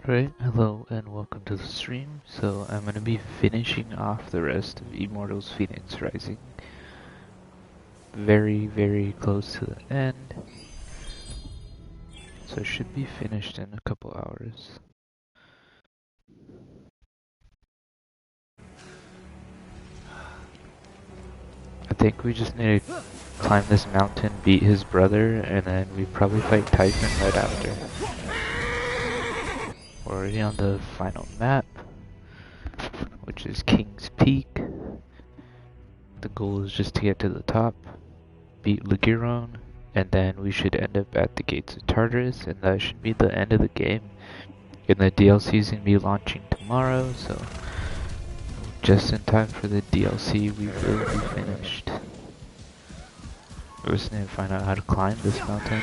Right, hello and welcome to the stream. So I'm going to be finishing off the rest of Immortals Fenyx Rising. Very close to the end. So it should be finished in a couple hours. I think we just need to climb this mountain, beat his brother, and then we probably fight Typhon right after. We're already on the final map, which is King's Peak. The goal is just to get to the top, beat Ligiron, and then we should end up at the gates of Tartarus, and that should be the end of the game. And the DLC is going to be launching tomorrow, so just in time for the DLC we will be finished. We just need to find out how to climb this mountain.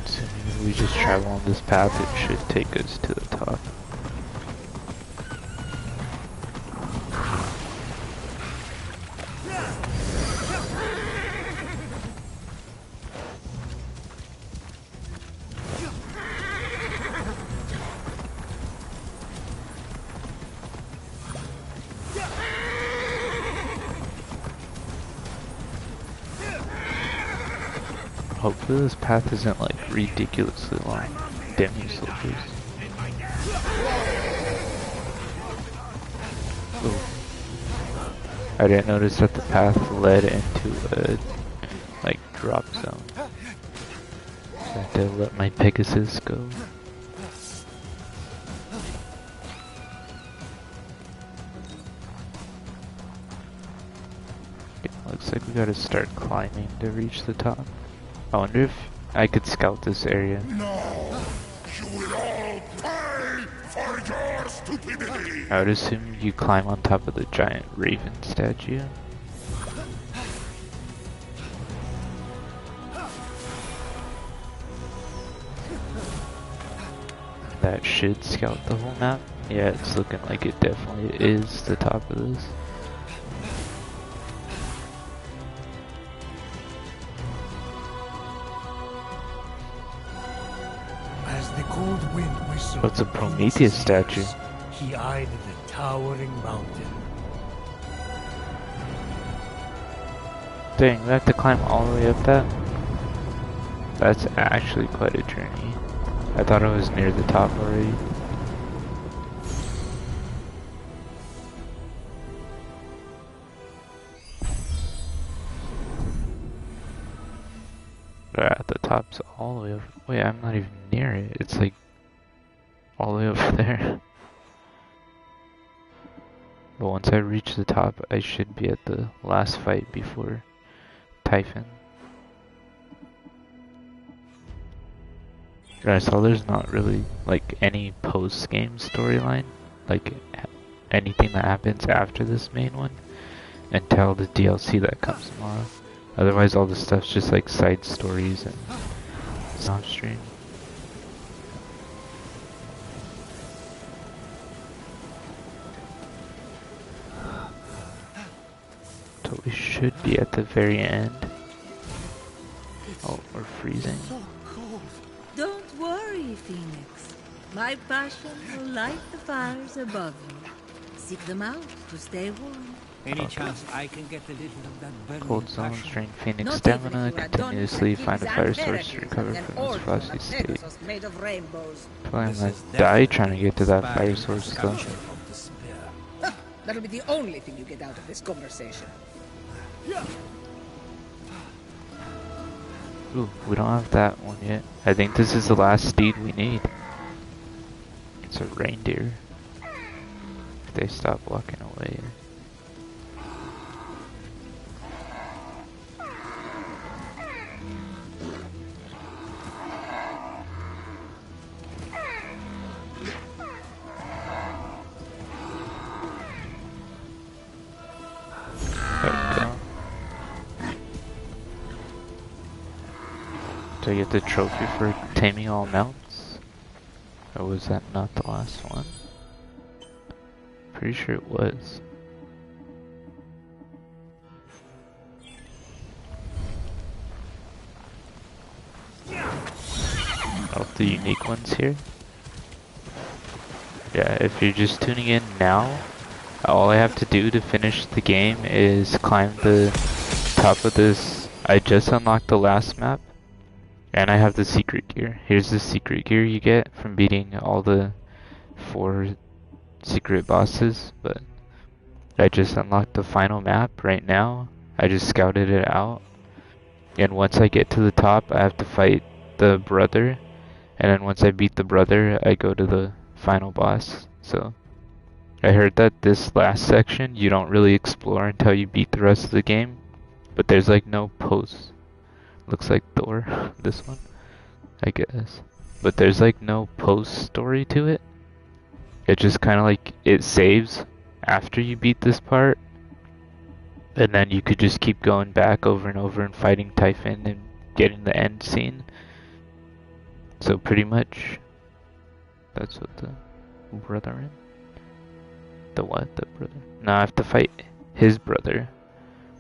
Assuming we just travel on this path, it should take us to the top. Hopefully this path isn't like ridiculously long. Damn you soldiers. Ooh. I didn't notice that the path led into a like drop zone. So I had to let my Pegasus go. Yeah, looks like we gotta start climbing to reach the top. I wonder if I could scout this area. No! You will all pay for your stupidity! I would assume you climb on top of the giant raven statue. That should scout the whole map. Yeah, it's looking like it definitely is the top of this. As the cold wind whistled, What's a Prometheus statue? he eyed the towering mountain. Dang, we have to climb all the way up that? That's actually quite a journey. I thought I was near the top already. At the top's all the way up. Wait, I'm not even near it. It's like all the way up there. But once I reach the top, I should be at the last fight before Typhon. I saw there's not really like any post-game storyline, like anything that happens after this main one, until the DLC that comes tomorrow. Otherwise all the stuff's just like side stories and off stream. So we should be at the very end. Oh, we're freezing. Don't worry, Fenyx. My passion will light the fires above you. Seek them out to stay warm. Any chance I can get a little of that burning Cold zone, passion? strain Fenyx Not stamina, even if you are continuously done find a with fire Antiques source to and recover an from order its frosty of state. Pegasus made of rainbows. I'm This gonna is die trying to definitely get to that fire inspiring source though. discussion from despair. That'll be the only thing you get out of this conversation. Ooh, we don't have that one yet. I think this is the last steed we need. It's a reindeer. If they stop walking away. There we go. Do I get the trophy for taming all mounts? Or was that not the last one? Pretty sure it was. Of the unique ones here. Yeah, if you're just tuning in now, all I have to do to finish the game is climb the top of this. I just unlocked the last map, and I have the secret gear. Here's the secret gear you get from beating all the 4 secret bosses, but I just unlocked the final map right now. I just scouted it out, and once I get to the top, I have to fight the brother, and then once I beat the brother, I go to the final boss. So I heard that this last section you don't really explore until you beat the rest of the game, but there's like no post. Looks like Thor, this one, I guess. But there's like no post story to it. It just kind of like, it saves after you beat this part, and then you could just keep going back over and over and fighting Typhon and getting the end scene. So pretty much, that's what the brother in. The what? The brother? No, I have to fight his brother.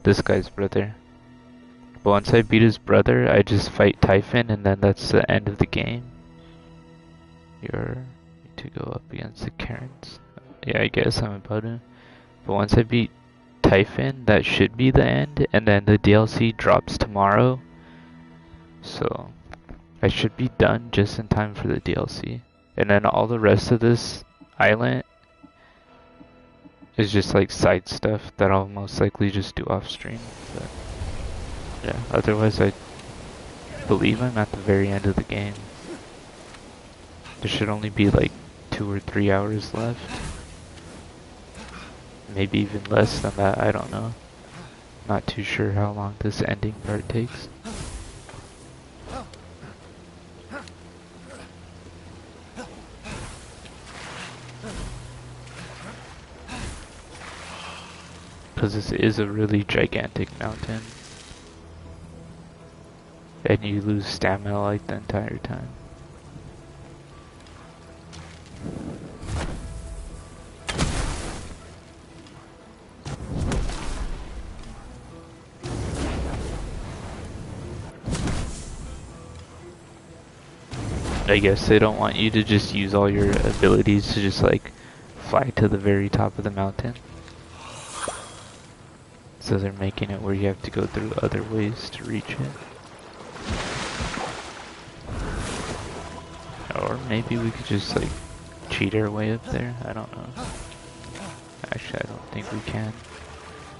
This guy's brother. But once I beat his brother, I just fight Typhon, and then that's the end of the game. You're to go up against the Karens. Yeah, I guess I'm about to. But once I beat Typhon, that should be the end, and then the DLC drops tomorrow. So I should be done just in time for the DLC. And then all the rest of this island is just like side stuff that I'll most likely just do off stream. But yeah, otherwise I believe I'm at the very end of the game. There should only be like 2 or 3 hours left. Maybe even less than that, I don't know. Not too sure how long this ending part takes. Because this is a really gigantic mountain. And you lose stamina like the entire time. I guess they don't want you to just use all your abilities to just like fly to the very top of the mountain. So they're making it where you have to go through other ways to reach it. Or maybe we could just like cheat our way up there, I don't know. Actually, I don't think we can.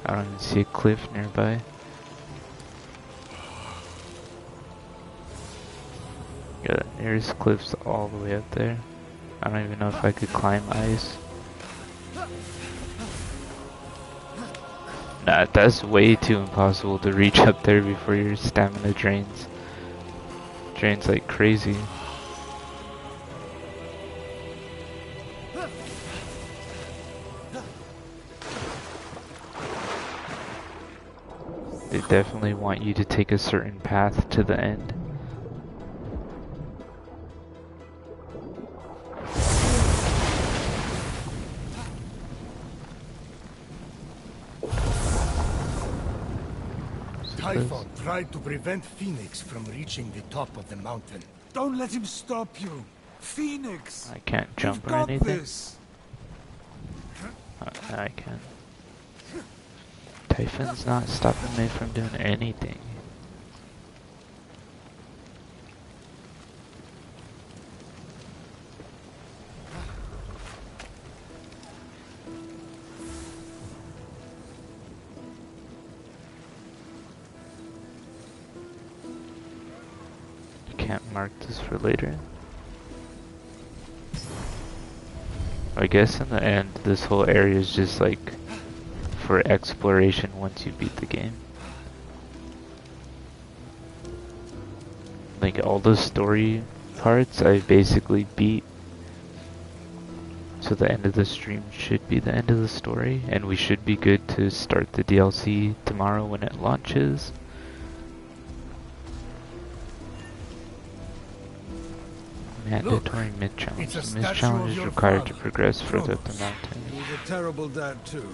I don't even see a cliff nearby. Yeah, the nearest cliff's all the way up there. I don't even know if I could climb ice. Nah, that's way too impossible to reach up there before your stamina drains. Drains like crazy. They definitely want you to take a certain path to the end. Typhon tried to prevent Fenyx from reaching the top of the mountain. Don't let him stop you. Fenyx! I can't jump You've or got anything. this. I can. Typhon's not stopping me from doing anything. Can't mark this for later. I guess in the end, this whole area is just like for exploration once you beat the game. Like all the story parts I basically beat. So the end of the stream should be the end of the story, and we should be good to start the DLC tomorrow when it launches. Mandatory mid-challenge. it's a The statue mid-challenge of is your required to father, progress further up Kronos. the mountain. He was a terrible dad too.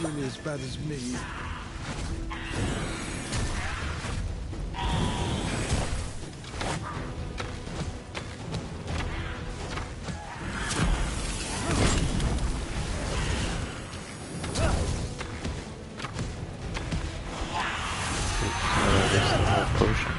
Nearly as bad as me. There's the whole potion.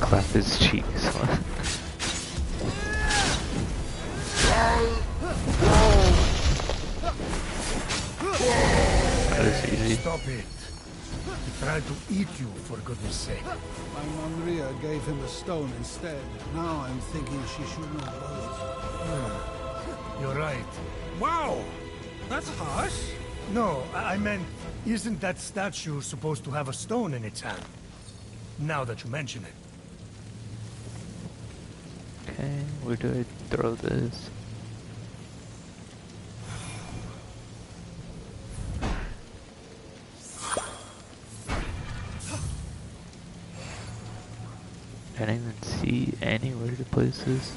Clap his cheeks. That is easy. Stop it. He tried to eat you, for goodness sake. My mom Ria gave him a stone instead. Now I'm thinking she shouldn't have bothered. You're right. Wow! That's harsh. No, I meant, isn't that statue supposed to have a stone in its hand? Now that you mention it. Okay, where do I throw this? I don't even see anywhere to place this.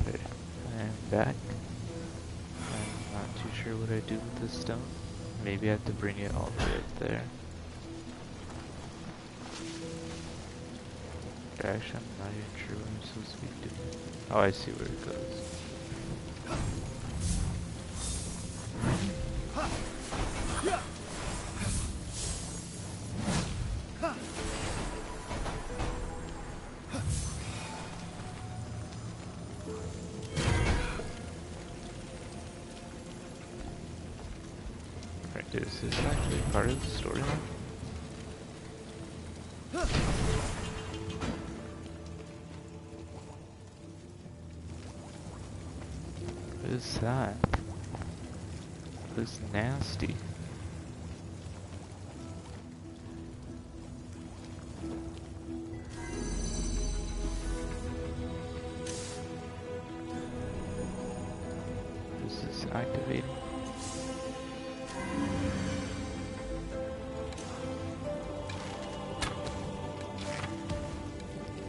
Okay, I'm back. I'm not too sure what I do with this stone. Maybe I have to bring it all the way up there. Actually, I'm not even sure what I'm supposed to be doing. Oh, I see where it goes. Right, is this actually part of the storyline? What is that? It's nasty. This is activating.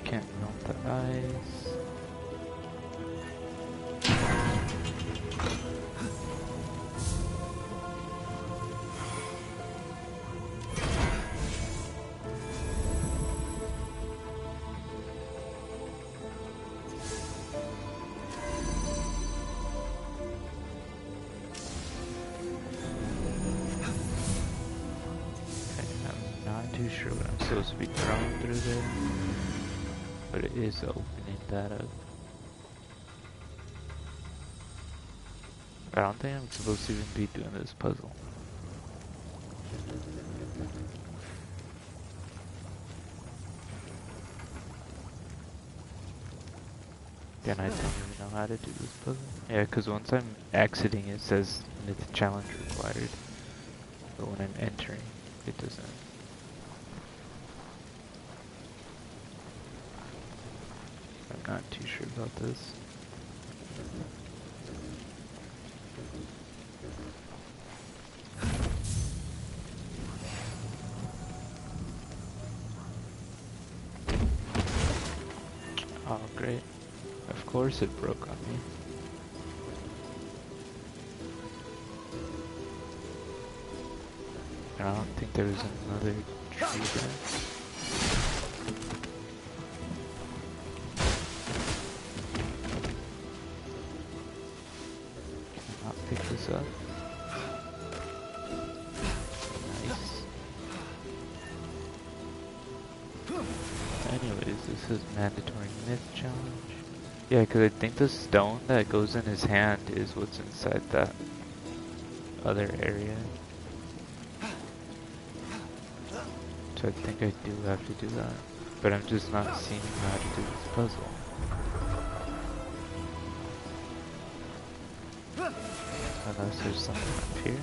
Can't melt the ice. Not too sure what I'm supposed to be throwing through there, but it is opening that up. I don't think I'm supposed to even be doing this puzzle. Then I don't even know how to do this puzzle. Yeah, because once I'm exiting, it says myth challenge required. But when I'm entering, it doesn't. I'm not too sure about this. Oh, great. Of course it broke on me. I don't think there was another tree there. Can I not pick this up? Nice. Anyways, this is mandatory myth challenge. Yeah, because I think the stone that goes in his hand is what's inside that other area. So I think I do have to do that. But I'm just not seeing how to do this puzzle. Unless there's something up here.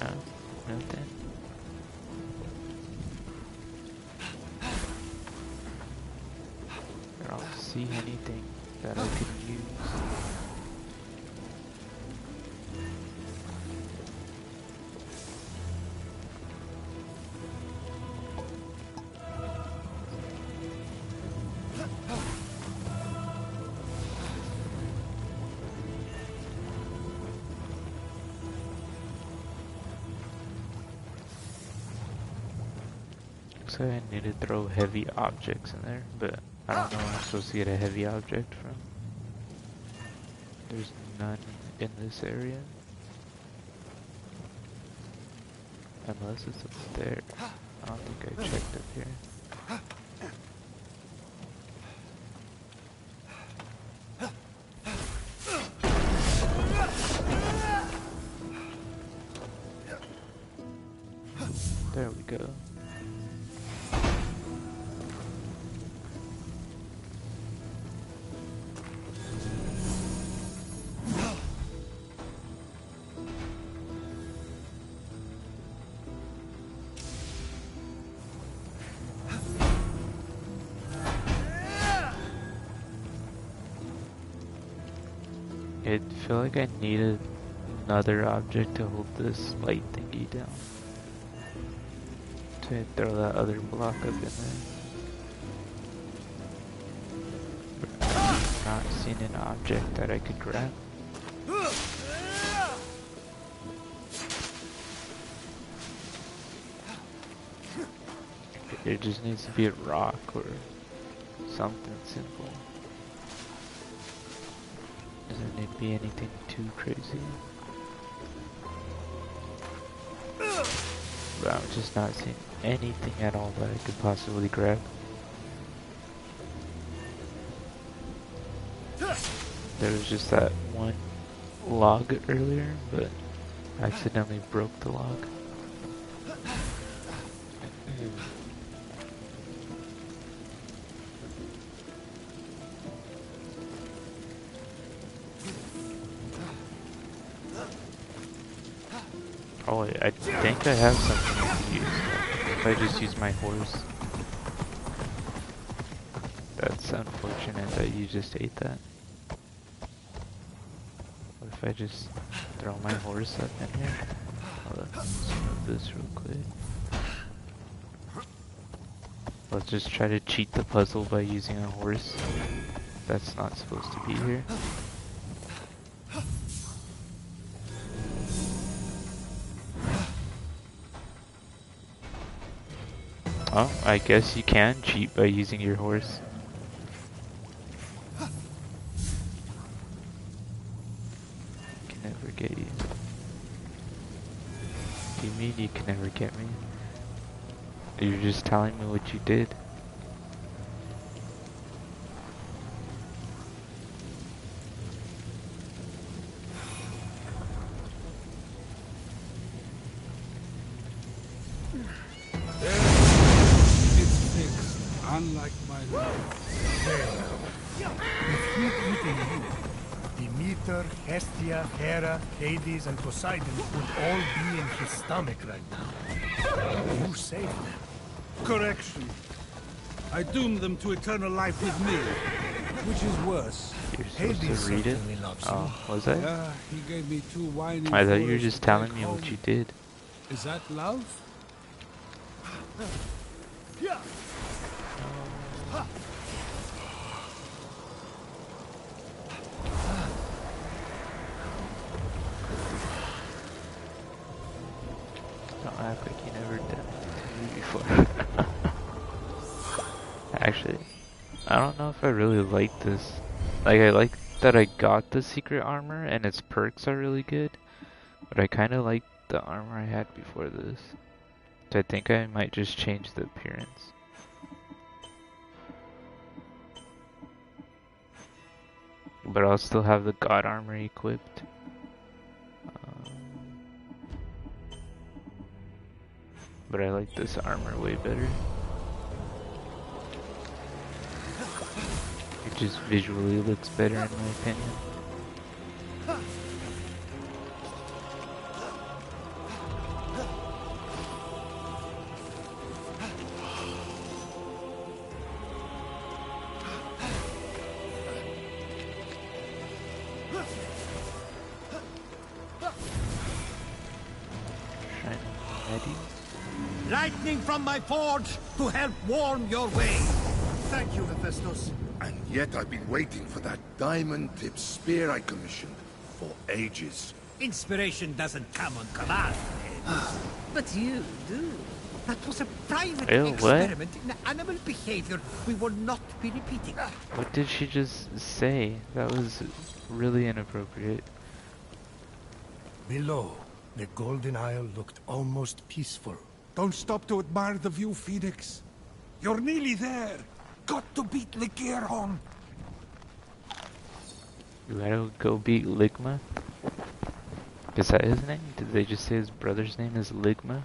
No, nothing. I don't see anything that I can use. So I need to throw heavy objects in there, but I don't know where I'm supposed to get a heavy object from. There's none in this area. Unless it's up there. I don't think I checked up here. There we go. I feel like I needed another object to hold this light thingy down. To throw that other block up in there. But I'm not seeing an object that I could grab. It just needs to be a rock or something simple. Doesn't need to be anything too crazy. But I'm just not seeing anything at all that I could possibly grab. There was just that one log earlier, but I accidentally broke the log. Oh, I think I have something I can use. If I just use my horse. That's unfortunate that you just ate that. What if I just throw my horse up in here? Let's move this real quick. Let's just try to cheat the puzzle by using a horse. That's not supposed to be here. Oh, I guess you can cheat by using your horse. Can never get you. What do you mean you can never get me? You're just telling me what you did. Hestia, Hera, Hades, and Poseidon would all be in his stomach right now. You saved them. Correction. I doomed them to eternal life with me. Which is worse? You're supposed Hades to read it? certainly loves you. Oh, was I? Yeah, he gave me 2 whiny I thought you were forests just to telling take me what home. you did. Is that love? Yeah. Don't act like you never done it to me before. Actually, I don't know if I really like this. Like, I like that I got the secret armor and its perks are really good, but I kind of like the armor I had before this. So I think I might just change the appearance. But I'll still have the god armor equipped. But I like this armor way better. It just visually looks better in my opinion. Shining ready. Lightning from my forge to help warm your way. Thank you, Hephaestus. And yet I've been waiting for that diamond-tipped spear I commissioned for ages. Inspiration doesn't come on command. But you do. That was a private Ew, what? experiment in animal behavior we will not be repeating. What did she just say? That was really inappropriate. Below, the Golden Isle looked almost peaceful. Don't stop to admire the view, Fenyx. You're nearly there. Got to beat Lycaon. You gotta go beat Ligma? Is that his name? Did they just say his brother's name is Ligma?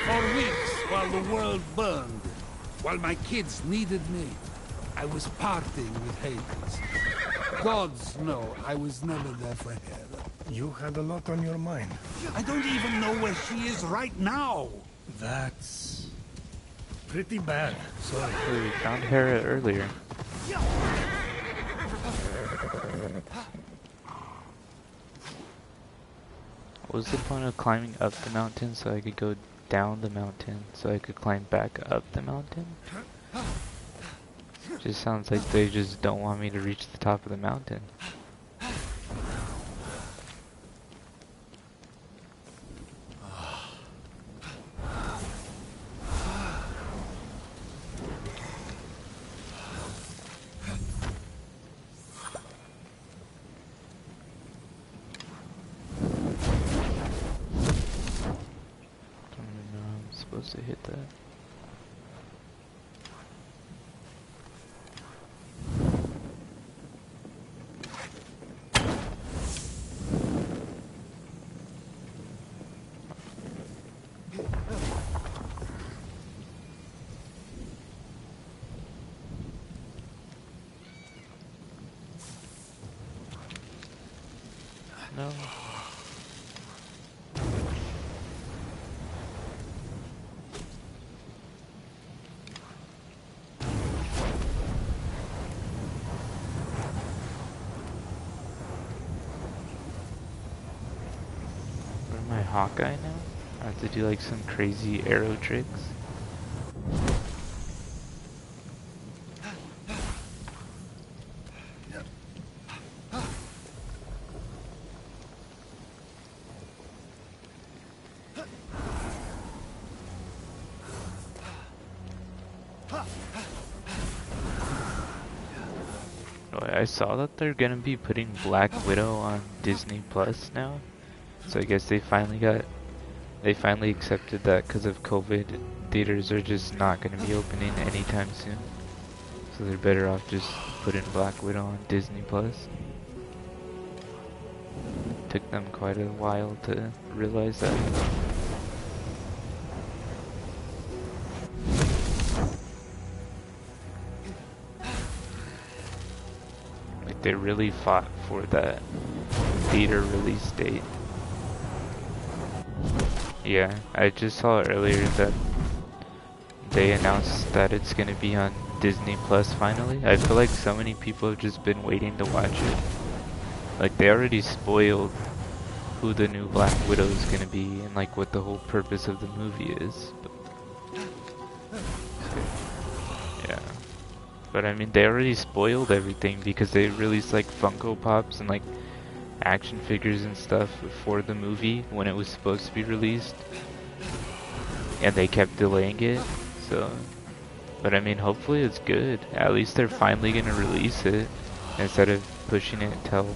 For weeks, while the world burned, while my kids needed me, I was partying with Hades. Gods know I was never there for Hera. You had a lot on your mind. I don't even know where she is right now. That's pretty bad. Sorry. We found Hera earlier. What was the point of climbing up the mountain so I could go down the mountain so I could climb back up the mountain? Just sounds like they just don't want me to reach the top of the mountain. Don't even know how I'm supposed to hit that. No. Where am I, Hawkeye now? I have to do like some crazy arrow tricks. Oh, I saw that they're gonna be putting Black Widow on Disney Plus now. So I guess they finally accepted that because of COVID, theaters are just not gonna be opening anytime soon. So they're better off just putting Black Widow on Disney Plus. Took them quite a while to realize that. they really fought for that theater release date. Yeah, I just saw earlier that they announced that it's gonna be on Disney Plus finally. I feel like so many people have just been waiting to watch it. Like, they already spoiled who the new Black Widow is gonna be and like what the whole purpose of the movie is. Yeah. But I mean, they already spoiled everything because they released like Funko Pops and like action figures and stuff for the movie when it was supposed to be released. And they kept delaying it, so... But I mean, hopefully it's good. At least they're finally gonna release it instead of pushing it until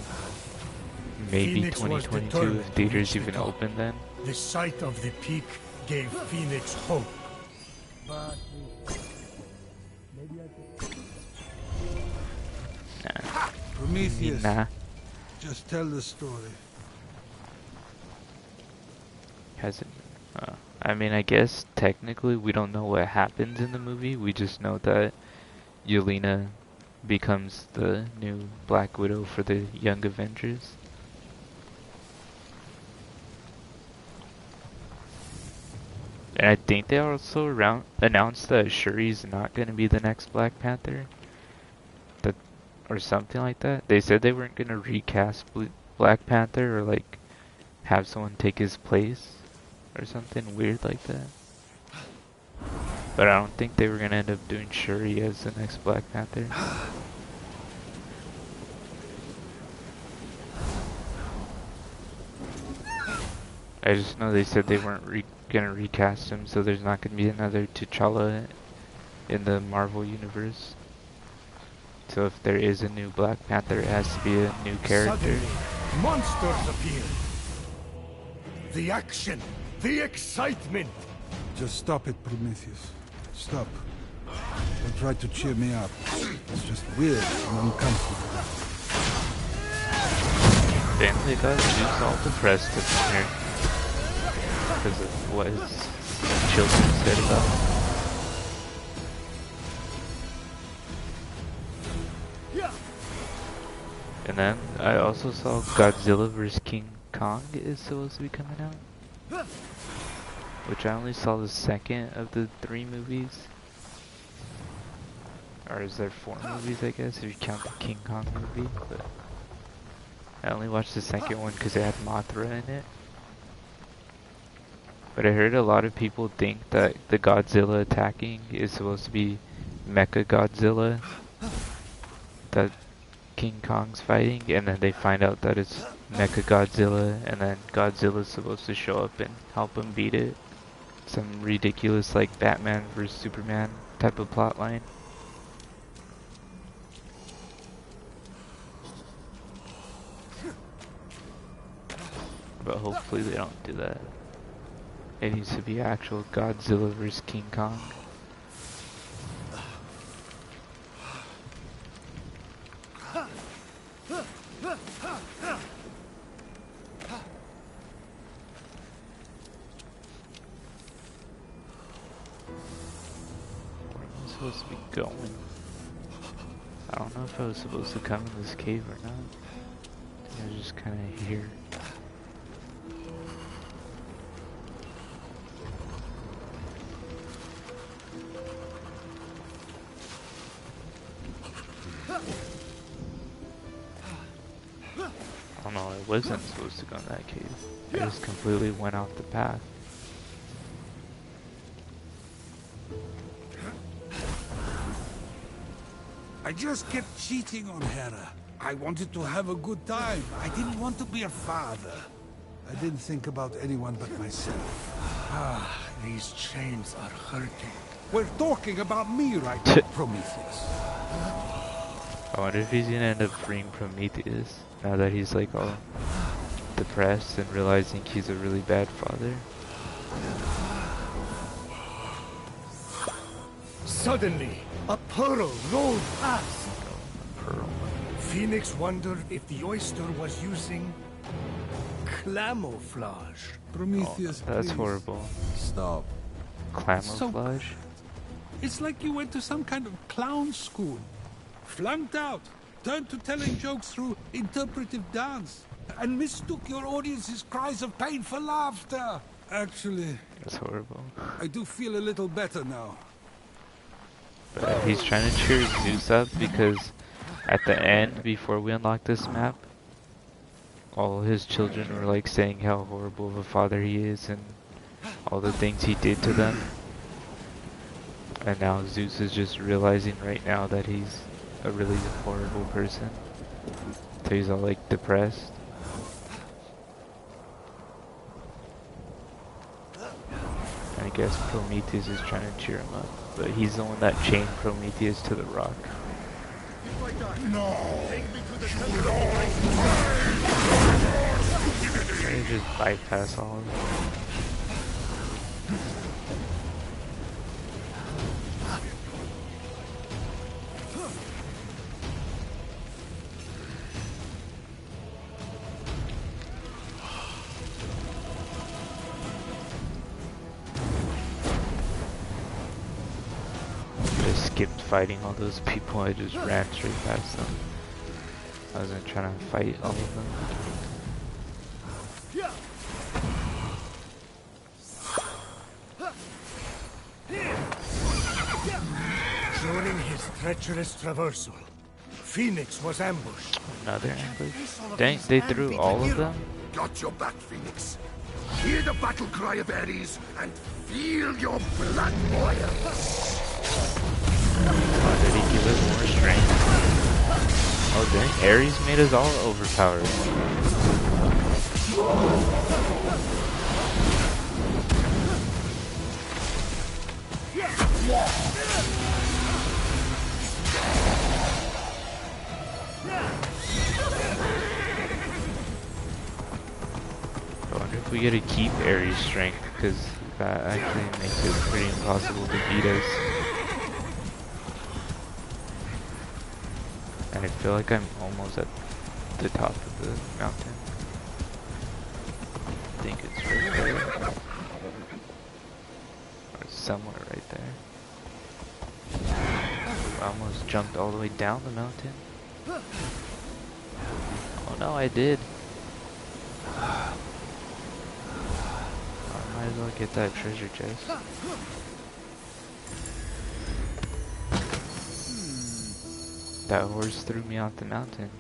maybe Fenyx was 2022 determined if to theaters reach the even top. open then. The sight of the peak gave Fenyx hope. But Nah. Prometheus, Nah. just tell the story. Hasn't. I mean, I guess technically we don't know what happens in the movie. We just know that Yelena becomes the new Black Widow for the Young Avengers. And I think they also announced that Shuri's not going to be the next Black Panther. Or something like that. They said they weren't going to recast Black Panther or like have someone take his place or something weird like that. But I don't think they were going to end up doing Shuri as the next Black Panther. I just know they said they weren't going to recast him, so there's not going to be another T'Challa in the Marvel universe. So if there is a new Black Panther, it has to be a new character. suddenly, monsters appeared. The action, the excitement. Just stop it, Prometheus. Stop. Don't try to cheer me up. It's just weird and uncomfortable. Family got Zeus all depressed in here because of what his children said about him. And then I also saw Godzilla vs. King Kong is supposed to be coming out, which I only saw the second of the 3 movies. Or is there 4 movies, I guess, if you count the King Kong movie, but I only watched the second one because it had Mothra in it. But I heard a lot of people think that the Godzilla attacking is supposed to be Mecha Godzilla that King Kong's fighting, and then they find out that it's Mecha Godzilla, and then Godzilla's supposed to show up and help him beat it. Some ridiculous like Batman vs Superman type of plotline. But hopefully they don't do that. It needs to be actual Godzilla vs King Kong. Where am I supposed to be going? I don't know if I was supposed to come in this cave or not. I was just kind of here. Oh no, I wasn't supposed to go in that cave. I just completely went off the path. I just kept cheating on Hera. I wanted to have a good time. I didn't want to be a father. I didn't think about anyone but myself. Ah, these chains are hurting. We're talking about me right now, Prometheus. I wonder if he's gonna end up freeing Prometheus now that he's like all depressed and realizing he's a really bad father. Suddenly, a pearl rolled past. Pearl. Fenyx wondered if the oyster was using camouflage. Prometheus, Oh, that's please. horrible. Stop. Camouflage? It's like you went to some kind of clown school. Flunked out. turned to telling jokes through interpretive dance, and mistook your audience's cries of pain for laughter. Actually, That's horrible. I do feel a little better now. But he's trying to cheer Zeus up because at the end, before we unlock this map, all his children were like saying how horrible of a father he is and all the things he did to them. And now Zeus is just realizing right now that he's a really horrible person. So he's all like depressed. And I guess Prometheus is trying to cheer him up. But he's the one that chained Prometheus to the rock. No! Can you just bypass all of them? Skipped fighting all those people, I just ran straight past them. I wasn't trying to fight all of them. During his treacherous traversal, Fenyx was ambushed. Another ambush? Dang, they threw all of them? Got your back, Fenyx. Hear the battle cry of Ares and feel your blood boil. Oh, did he give us more strength? Oh dang, Ares made us all overpowered. I wonder if we get to keep Ares' strength, because that actually makes it pretty impossible to beat us. And I feel like I'm almost at the top of the mountain. I think it's right there. Or somewhere right there. I almost jumped all the way down the mountain. Oh no, I did. I might as well get that treasure chest. That horse threw me off the mountain.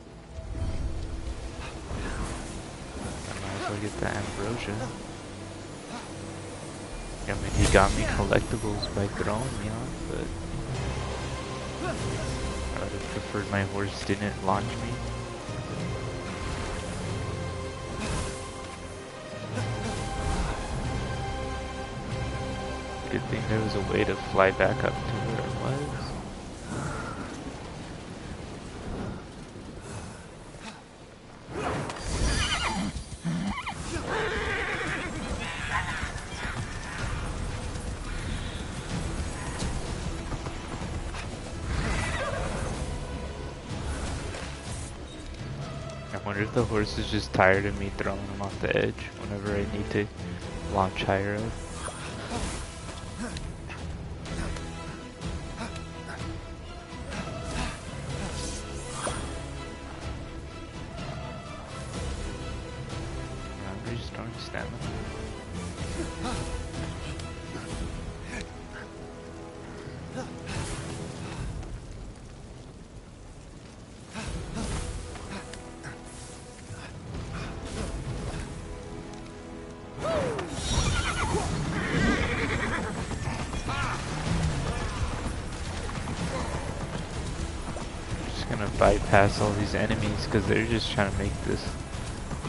I might as well get the ambrosia. I mean, he got me collectibles by throwing me off, but I would have preferred my horse didn't launch me. Good thing there was a way to fly back up to where it was. I wonder if the horse is just tired of me throwing him off the edge whenever I need to launch higher up. I'm restoring stamina. Bypass all these enemies because they're just trying to make this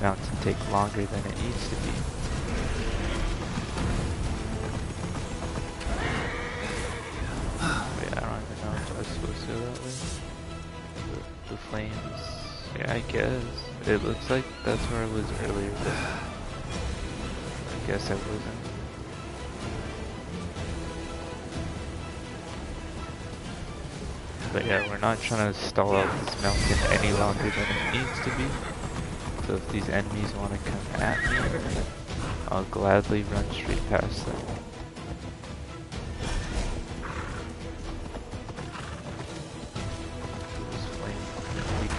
mountain take longer than it needs to be. Wait, I don't even know if I was supposed to go that way. The flames, yeah, I guess. It looks like that's where I was earlier, but I guess I wasn't. But yeah, we're not trying to stall out this mountain any longer than it needs to be. So if these enemies want to come at me, I'll gladly run straight past them. This flame is really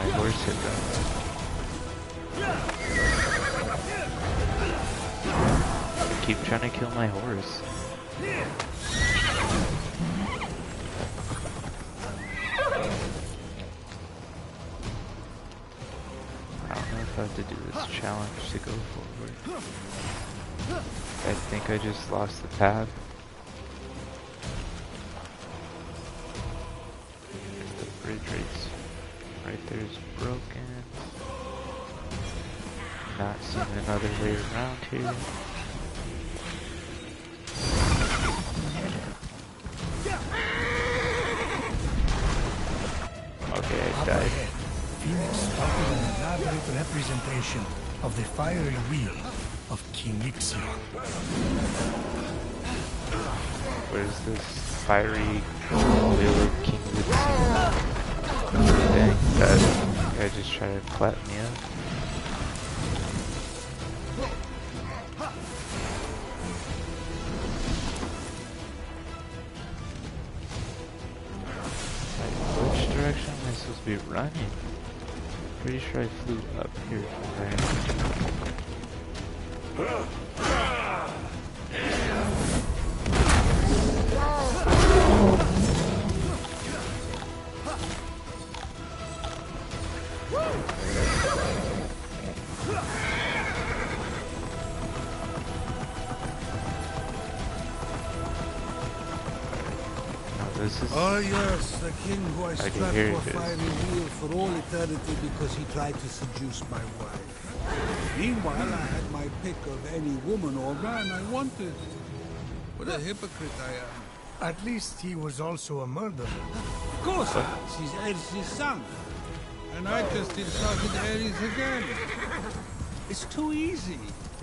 my horse hit them. They keep trying to kill my horse. I don't know if I have to do this challenge to go forward. I think I just lost the path. The bridge right there is broken. Not seeing another way around here. Okay, I died. Fenyx spotted an elaborate representation of the fiery wheel of King Ixion. Where's this fiery wheel of King Ixion? Dang, that guy just tried to flatten me up. Which direction am I supposed to be running? Pretty sure I flew up here from there. This is... Oh yes, the king who I strapped to hear a it. fiery wheel for all eternity because he tried to seduce my wife. Meanwhile, I had my pick of any woman or man I wanted. What a hypocrite I am. At least he was also a murderer. Of course, she's Ares' son. And I just insulted Ares again. It's too easy.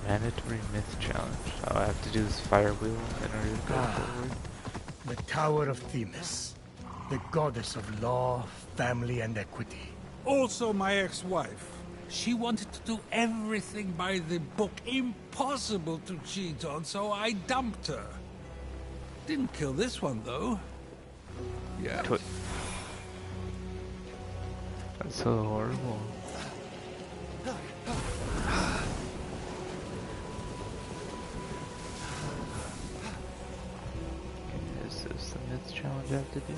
Mandatory myth challenge. I'll have to do this fire wheel in order to go forward. The Tower of Themis, the goddess of law, family, and equity. Also my ex-wife. She wanted to do everything by the book. Impossible to cheat on, so I dumped her. Didn't kill this one, though. Yeah. That's so horrible. Is this the myth challenge I have to do?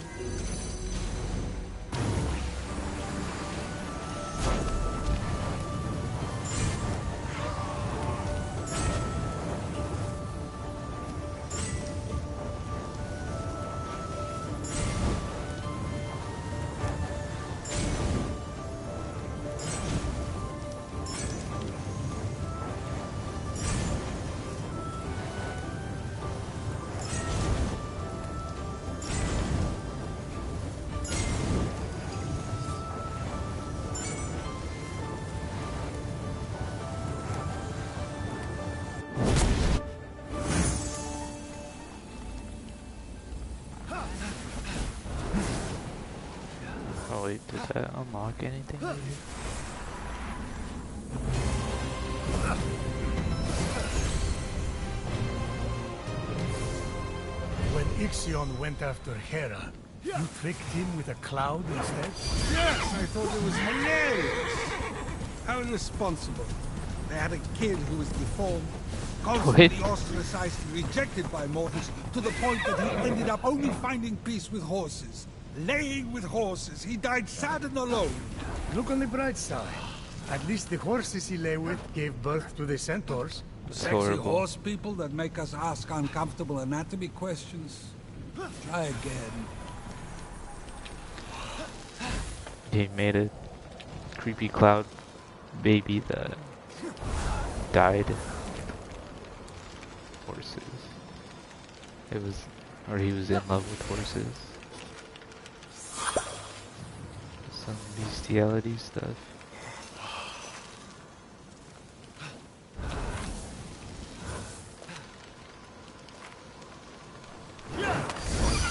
Oh wait, did that unlock anything here? When Ixion went after Hera, you tricked him with a cloud instead? Yes, I thought it was hilarious. How irresponsible. They had a kid who was deformed, constantly ostracized and rejected by mortals, to the point that he ended up only finding peace with horses. Laying with horses. He died sad and alone. Look on the bright side. At least the horses he lay with gave birth to the centaurs. Sexy horrible. horse people that make us ask uncomfortable anatomy questions. Try again. He made a creepy cloud baby that died. Horses. It was, or he was in love with horses. Some bestiality stuff.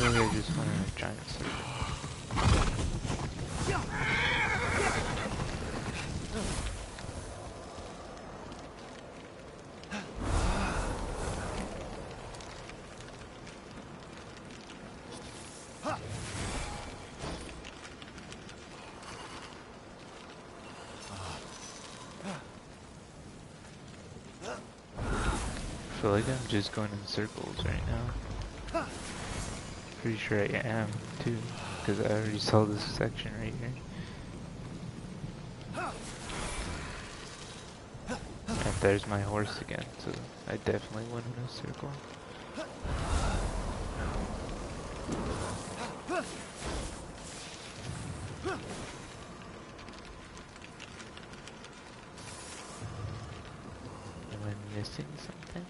Maybe I just went in a giant circle. feel like I'm just going in circles right now. Pretty sure I am too, because I already saw this section right here. And there's my horse again, so I definitely went in a circle. Am I missing something?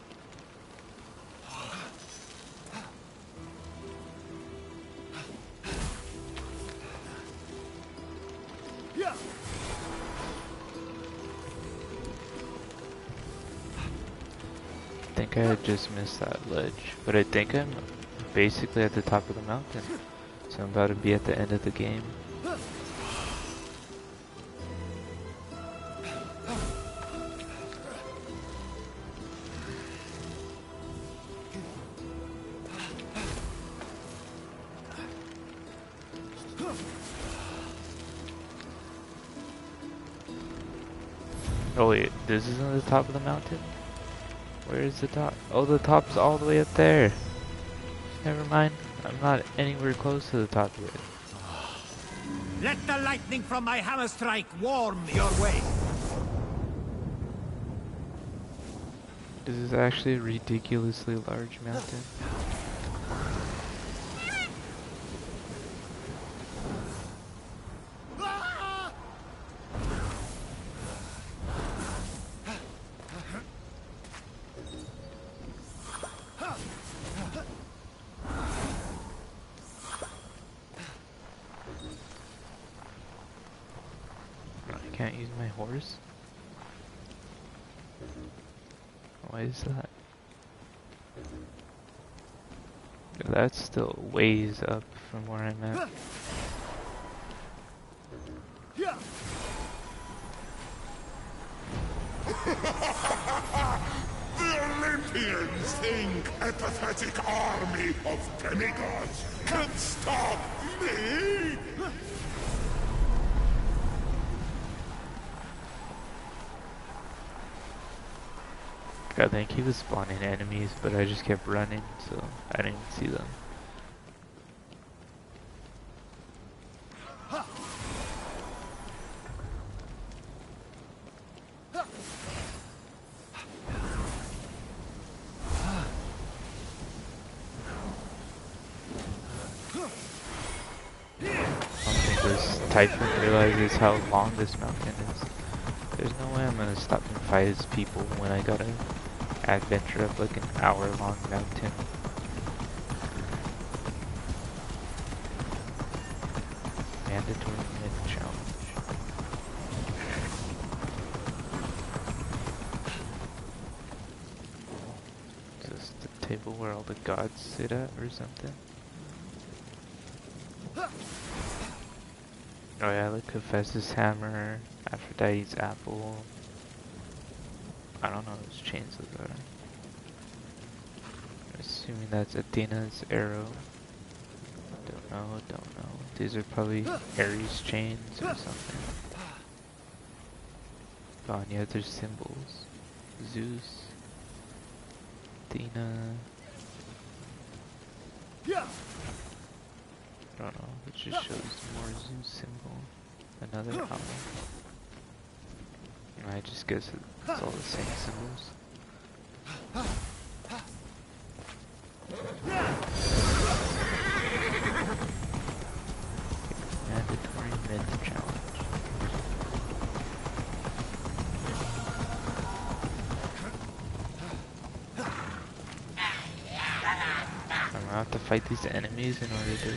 I think I had just missed that ledge, but I think I'm basically at the top of the mountain, so I'm about to be at the end of the game. Oh wait, this isn't the top of the mountain? Where is the top? Oh, the top's all the way up there. Never mind. I'm not anywhere close to the top yet. Let the lightning from my hammer strike warm your way. This is actually a ridiculously large mountain. I can't use my horse? Why is that? That's still ways up from where I'm at. The Olympians think a pathetic army of demigods can stop me! I think he was spawning enemies, but I just kept running, so I didn't see them. I don't think this Typhon realizes how long this mountain is. There's no way I'm gonna stop and fight his people when I gotta adventure up like an hour-long mountain. Mandatory myth challenge. Is this the table where all the gods sit at or something? Oh yeah, look, Hephaestus' hammer, Aphrodite's apple. I don't know whose chains those are. I'm assuming that's Athena's arrow. Don't know. These are probably Ares' chains or something. Oh, and yeah, there's symbols. Zeus. Athena. I don't know, it just shows more Zeus symbol. Another owl. I just guess it's all the same symbols. Mandatory myth challenge. I'm gonna have to fight these enemies in order to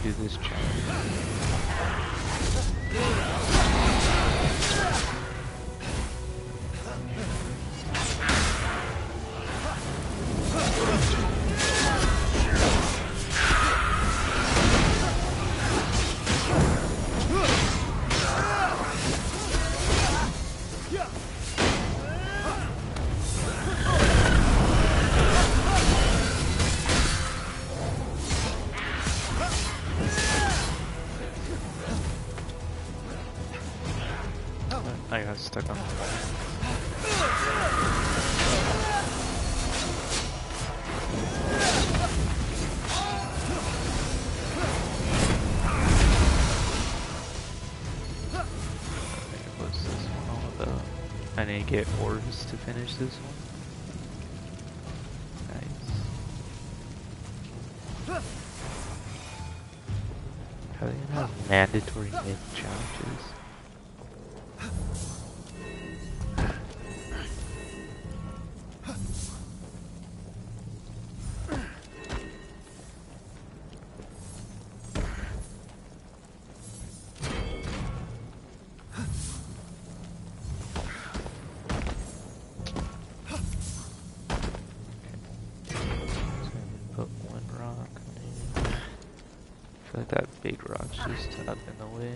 do this challenge. I got stuck on the wall. gonna get ores to finish this one. Nice. How are they gonna have mandatory myth challenges? I feel like that big rock's just up in the way.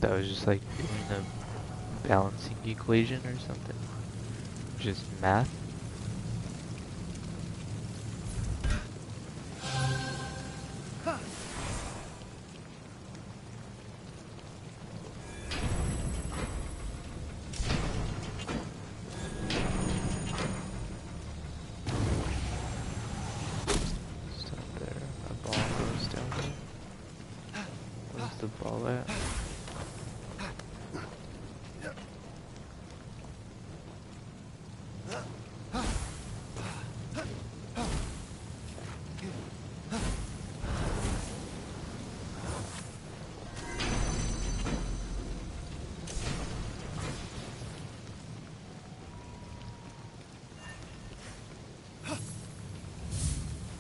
That was just like doing a balancing equation or something. Just math. Stop there. A ball goes down there. Where's the ball at?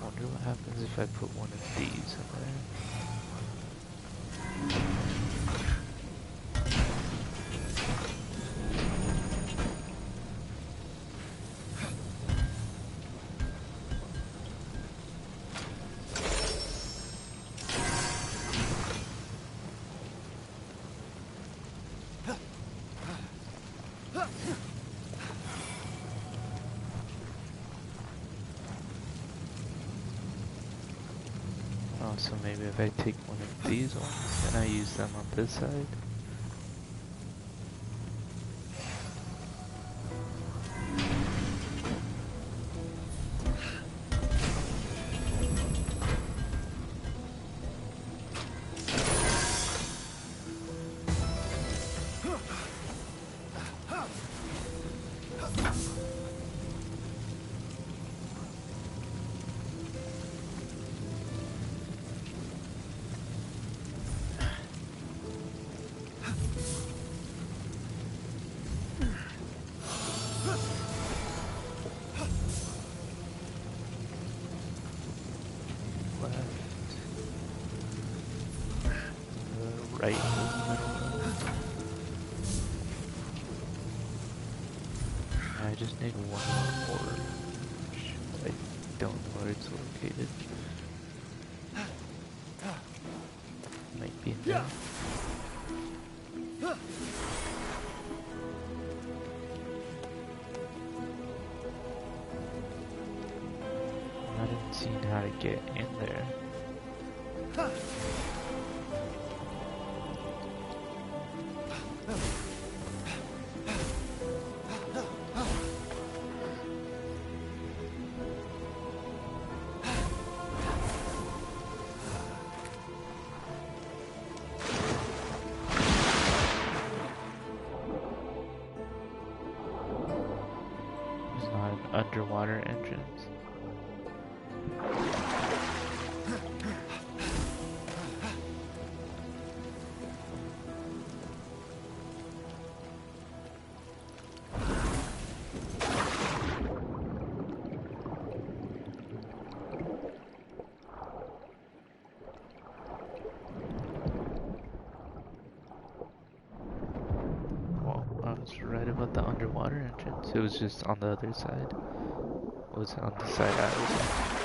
Wonder what happens if I put one of these in there. Oh, so maybe if I take one of these ones and I use them on this side. Right in the middle. I just need one more orb, which I don't know where it's located. Might be in there. I didn't see how to get in there. There's not an underwater entrance. Whoa, I was right about the underwater entrance. It was just on the other side. was on the side I was on.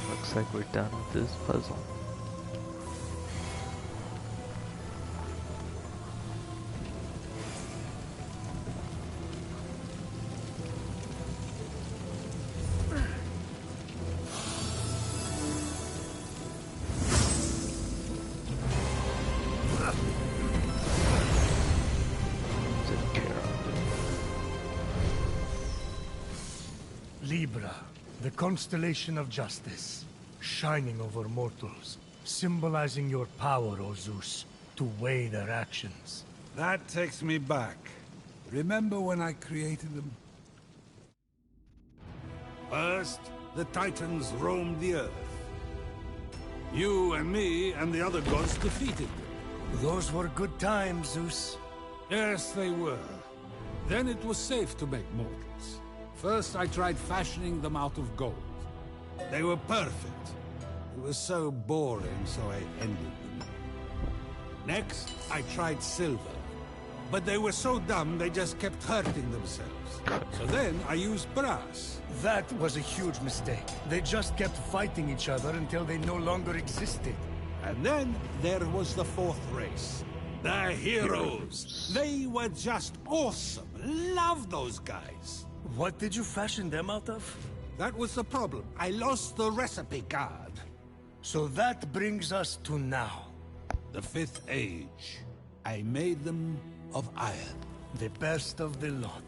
Looks like we're done with this puzzle. Libra, the constellation of justice, shining over mortals, symbolizing your power, O Zeus, to weigh their actions. That takes me back. Remember when I created them? First, the Titans roamed the earth. You and me and the other gods defeated them. Those were good times, Zeus. Yes, they were. Then it was safe to make mortals. First, I tried fashioning them out of gold. They were perfect. It was so boring, so I ended them. Next, I tried silver. But they were so dumb, they just kept hurting themselves. So then, I used brass. That was a huge mistake. They just kept fighting each other until they no longer existed. And then, there was the fourth race. The heroes. They were just awesome. Love those guys. What did you fashion them out of? That was the problem. I lost the recipe card. So that brings us to now. The Fifth Age. I made them of iron. The best of the lot.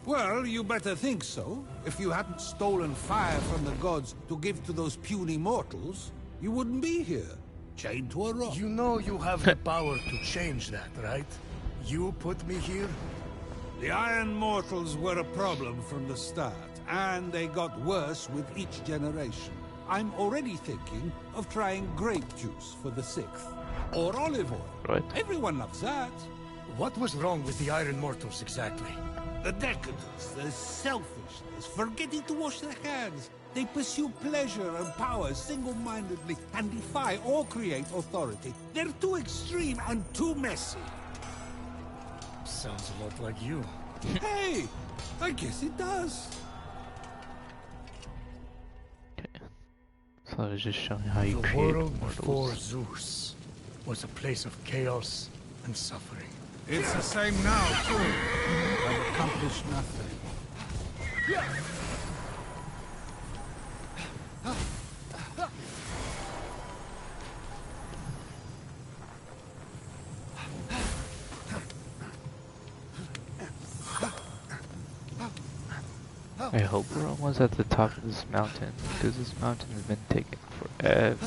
Well, you better think so. If you hadn't stolen fire from the gods to give to those puny mortals, you wouldn't be here, chained to a rock. You know you have the power to change that, right? You put me here? The Iron Mortals were a problem from the start, and they got worse with each generation. I'm already thinking of trying grape juice for the 6th. Or olive oil. Right. Everyone loves that. What was wrong with the Iron Mortals exactly? The decadence, the selfishness, forgetting to wash their hands. They pursue pleasure and power single-mindedly and defy or create authority. They're too extreme and too messy. Sounds a lot like you. Hey, I guess it does. Okay. So I was just showing how you The create world before mortals. Zeus was a place of chaos and suffering. It's the same now, too. I've accomplished nothing. I hope we're almost at the top of this mountain, because this mountain has been taking forever.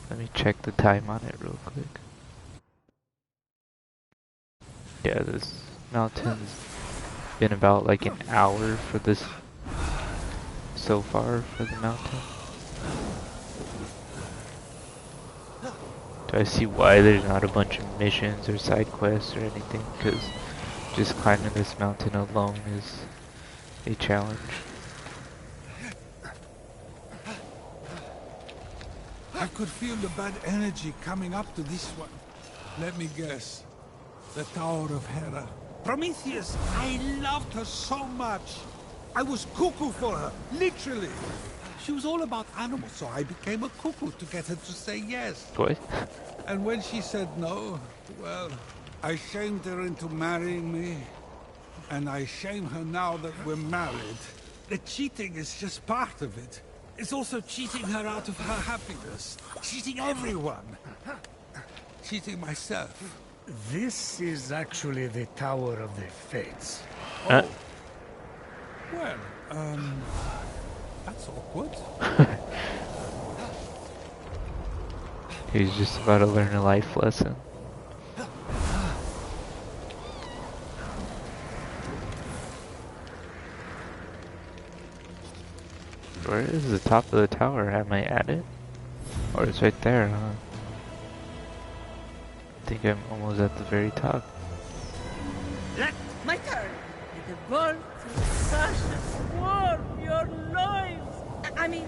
Let me check the time on it real quick. Yeah, this mountain's been about like an hour for this, so far for the mountain. Do I see why there's not a bunch of missions or side quests or anything? Because just climbing this mountain alone is a challenge. I could feel the bad energy coming up to this one. Let me guess. The Tower of Hera. Prometheus, I loved her so much. I was cuckoo for her, literally. She was all about animals, so I became a cuckoo to get her to say yes. What? And when she said no, well, I shamed her into marrying me. And I shame her now that we're married. The cheating is just part of it. It's also cheating her out of her happiness. Cheating everyone. Cheating myself. This is actually the Tower of the Fates. Oh. Well, that's awkward. He's just about to learn a life lesson. Where is the top of the tower? Am I at it? Or it's right there, huh? I think I'm almost at the very top. My turn. Let the bolts of passion warm your loins. I mean,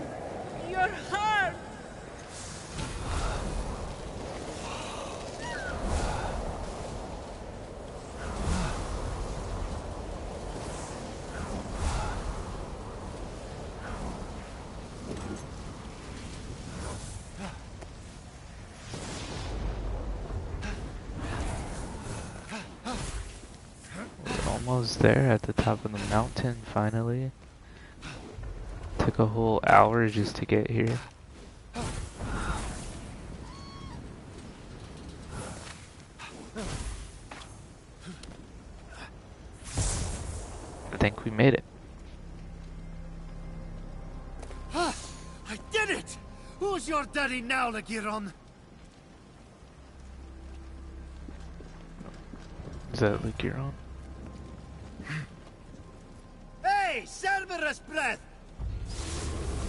your heart. Almost there at the top of the mountain, finally. Took a whole hour just to get here. I think we made it. I did it! Who's your daddy now, Lagiron? Is that like your own? Hey, Cerberus breath!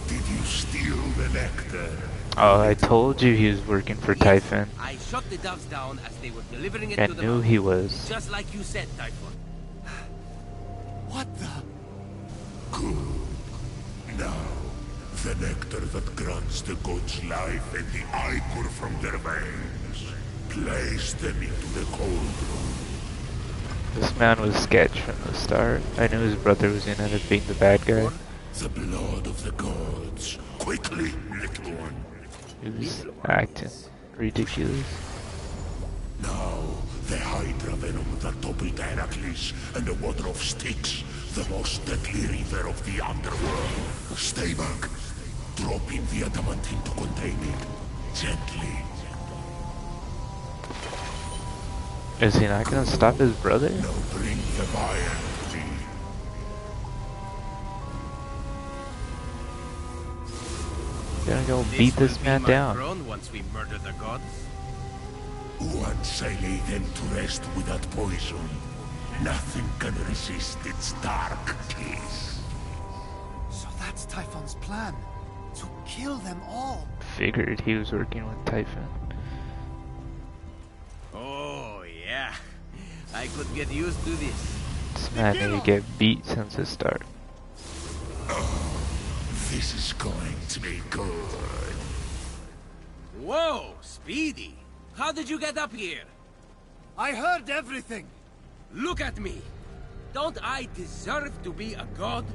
Did you steal the nectar? Oh, I told you he was working for Typhon. I shot the doves down as they were delivering it I to the knew mountain. he was. Just like you said, Typhon. What the? Good. Now, the nectar that grants the gods life and the ichor from their veins. Place them into the cauldron. This man was sketch from the start. I knew his brother was gonna end up being the bad guy. The blood of the gods. Quickly, little one. He was acting ridiculous. Now, the Hydra venom that toppled Heracles and the water of Styx, the most deadly river of the underworld. Stay back. Drop in the adamantine to contain it. Gently. Is he not gonna stop his brother? Now bring the fire to me. Gonna go beat this man down. Throne once we murder the gods. Once I lay them to rest with that poison, nothing can resist its dark kiss. So that's Typhon's plan. To kill them all. Figured he was working with Typhon. Oh, yeah. I could get used to this. This man need to get beat since the start. This is going to be good. Whoa, Speedy. How did you get up here? I heard everything. Look at me. Don't I deserve to be a god?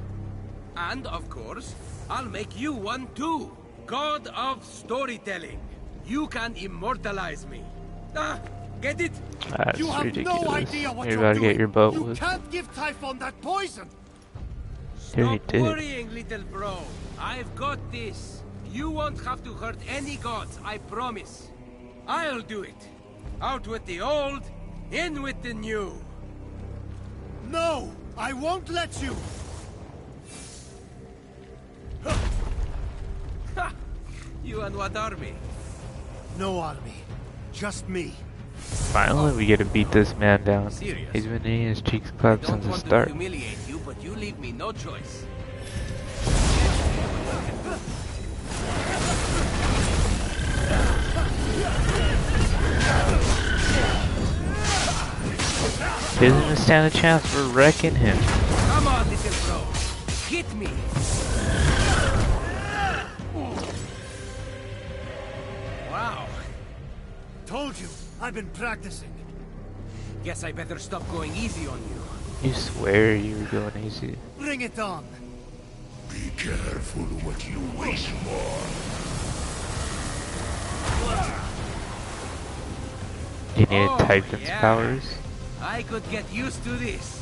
And, of course, I'll make you one too. God of storytelling. You can immortalize me. Ah, get it? That's You have ridiculous. no idea what You're you're about to doing. get your butt You whipped. can't give Typhon that poison. Here he Stop did. worrying, little bro. I've got this. You won't have to hurt any gods, I promise. I'll do it. Out with the old, in with the new. No, I won't let you. Ha! You and what army? No army, just me. Finally, we get to beat this man down. Serious? He's been eating his cheeks clapped Don't since the want to start. humiliate you, but you leave me no choice. He doesn't even stand a chance. We're wrecking him. Come on, little bro. Hit me. Wow. Told you, I've been practicing. Guess I better stop going easy on you. You swear you were going easy. Bring it on. Be careful what you wish for. You need Oh, Typhon's yeah. powers. I could get used to this.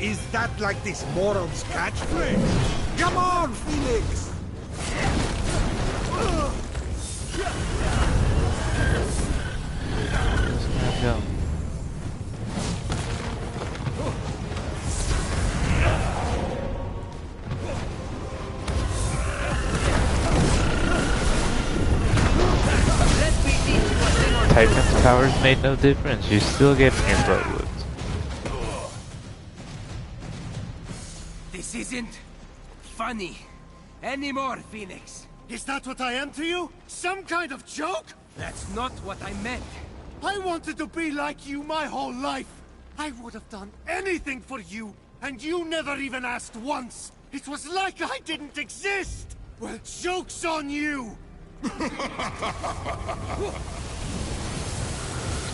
Is that like this moron's catchphrase? Come on, Fenyx! Let's not go. Let me teach you a thing or two. Typhon's powers made no difference. You're still getting your butt whipped. This isn't funny anymore, Fenyx. Is that what I am to you? Some kind of joke? That's not what I meant. I wanted to be like you my whole life. I would have done anything for you, and you never even asked once. It was like I didn't exist. Well, joke's on you.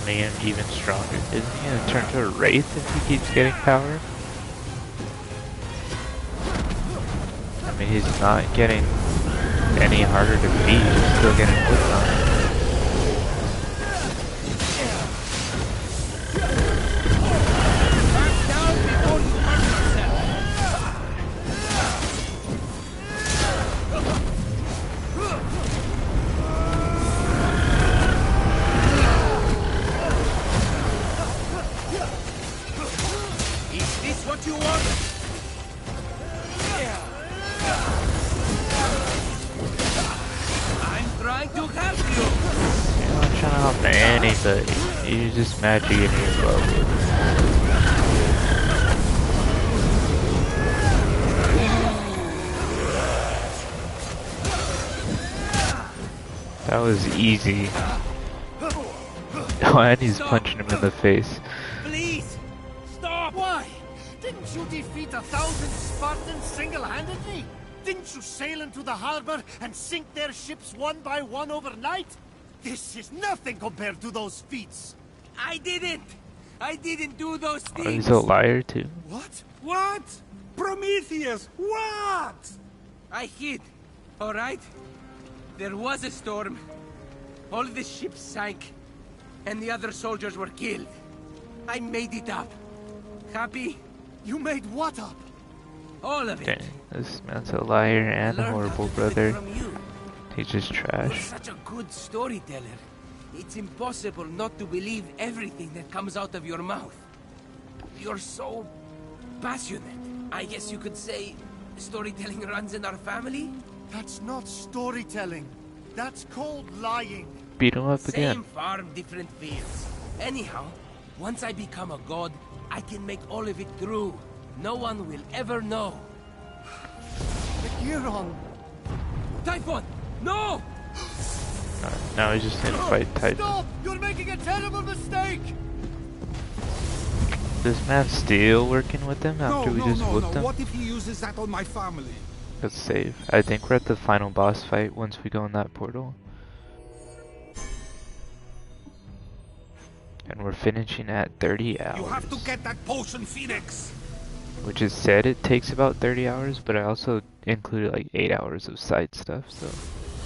Making him even stronger. Isn't he gonna turn to a wraith if he keeps getting power? I mean, he's not getting any harder to beat. He's still getting whipped on. Back down before you hurt yourself. Is this what you want? I'm trying to help you. You're not trying to help anybody. You're just mad you're getting your butt whipped. That was easy. Oh, and he's punching him in the face. Please, stop! Why? Didn't you defeat 1,000 Spartans single-handedly? Didn't you sail into the harbor and sink their ships one by one overnight? This is nothing compared to those feats. I didn't do those Oh, things. he's a liar too. What? What? Prometheus, what? I hid, all right? There was a storm. All the ships sank, and the other soldiers were killed. I made it up. Happy? You made what up? All of it. Dang, this man's a liar and a Learned horrible how to do it brother. from you. He's just You're trash. such a good storyteller. It's impossible not to believe everything that comes out of your mouth. You're so passionate. I guess you could say storytelling runs in our family? That's not storytelling. That's called lying. Beat him up Same again. farm, different fields. Anyhow, once I become a god, I can make all of it true. No one will ever know. The Giron. Typhon! No! Now he's just gonna fight Typhon. Stop! You're making a terrible mistake! This man's still working with him after we just whooped him? What if he uses that on my family? Let's save. I think we're at the final boss fight once we go in that portal. And we're finishing at 30 hours. You have to get that potion, Fenyx! Which is said it takes about 30 hours, but I also included like 8 hours of side stuff, so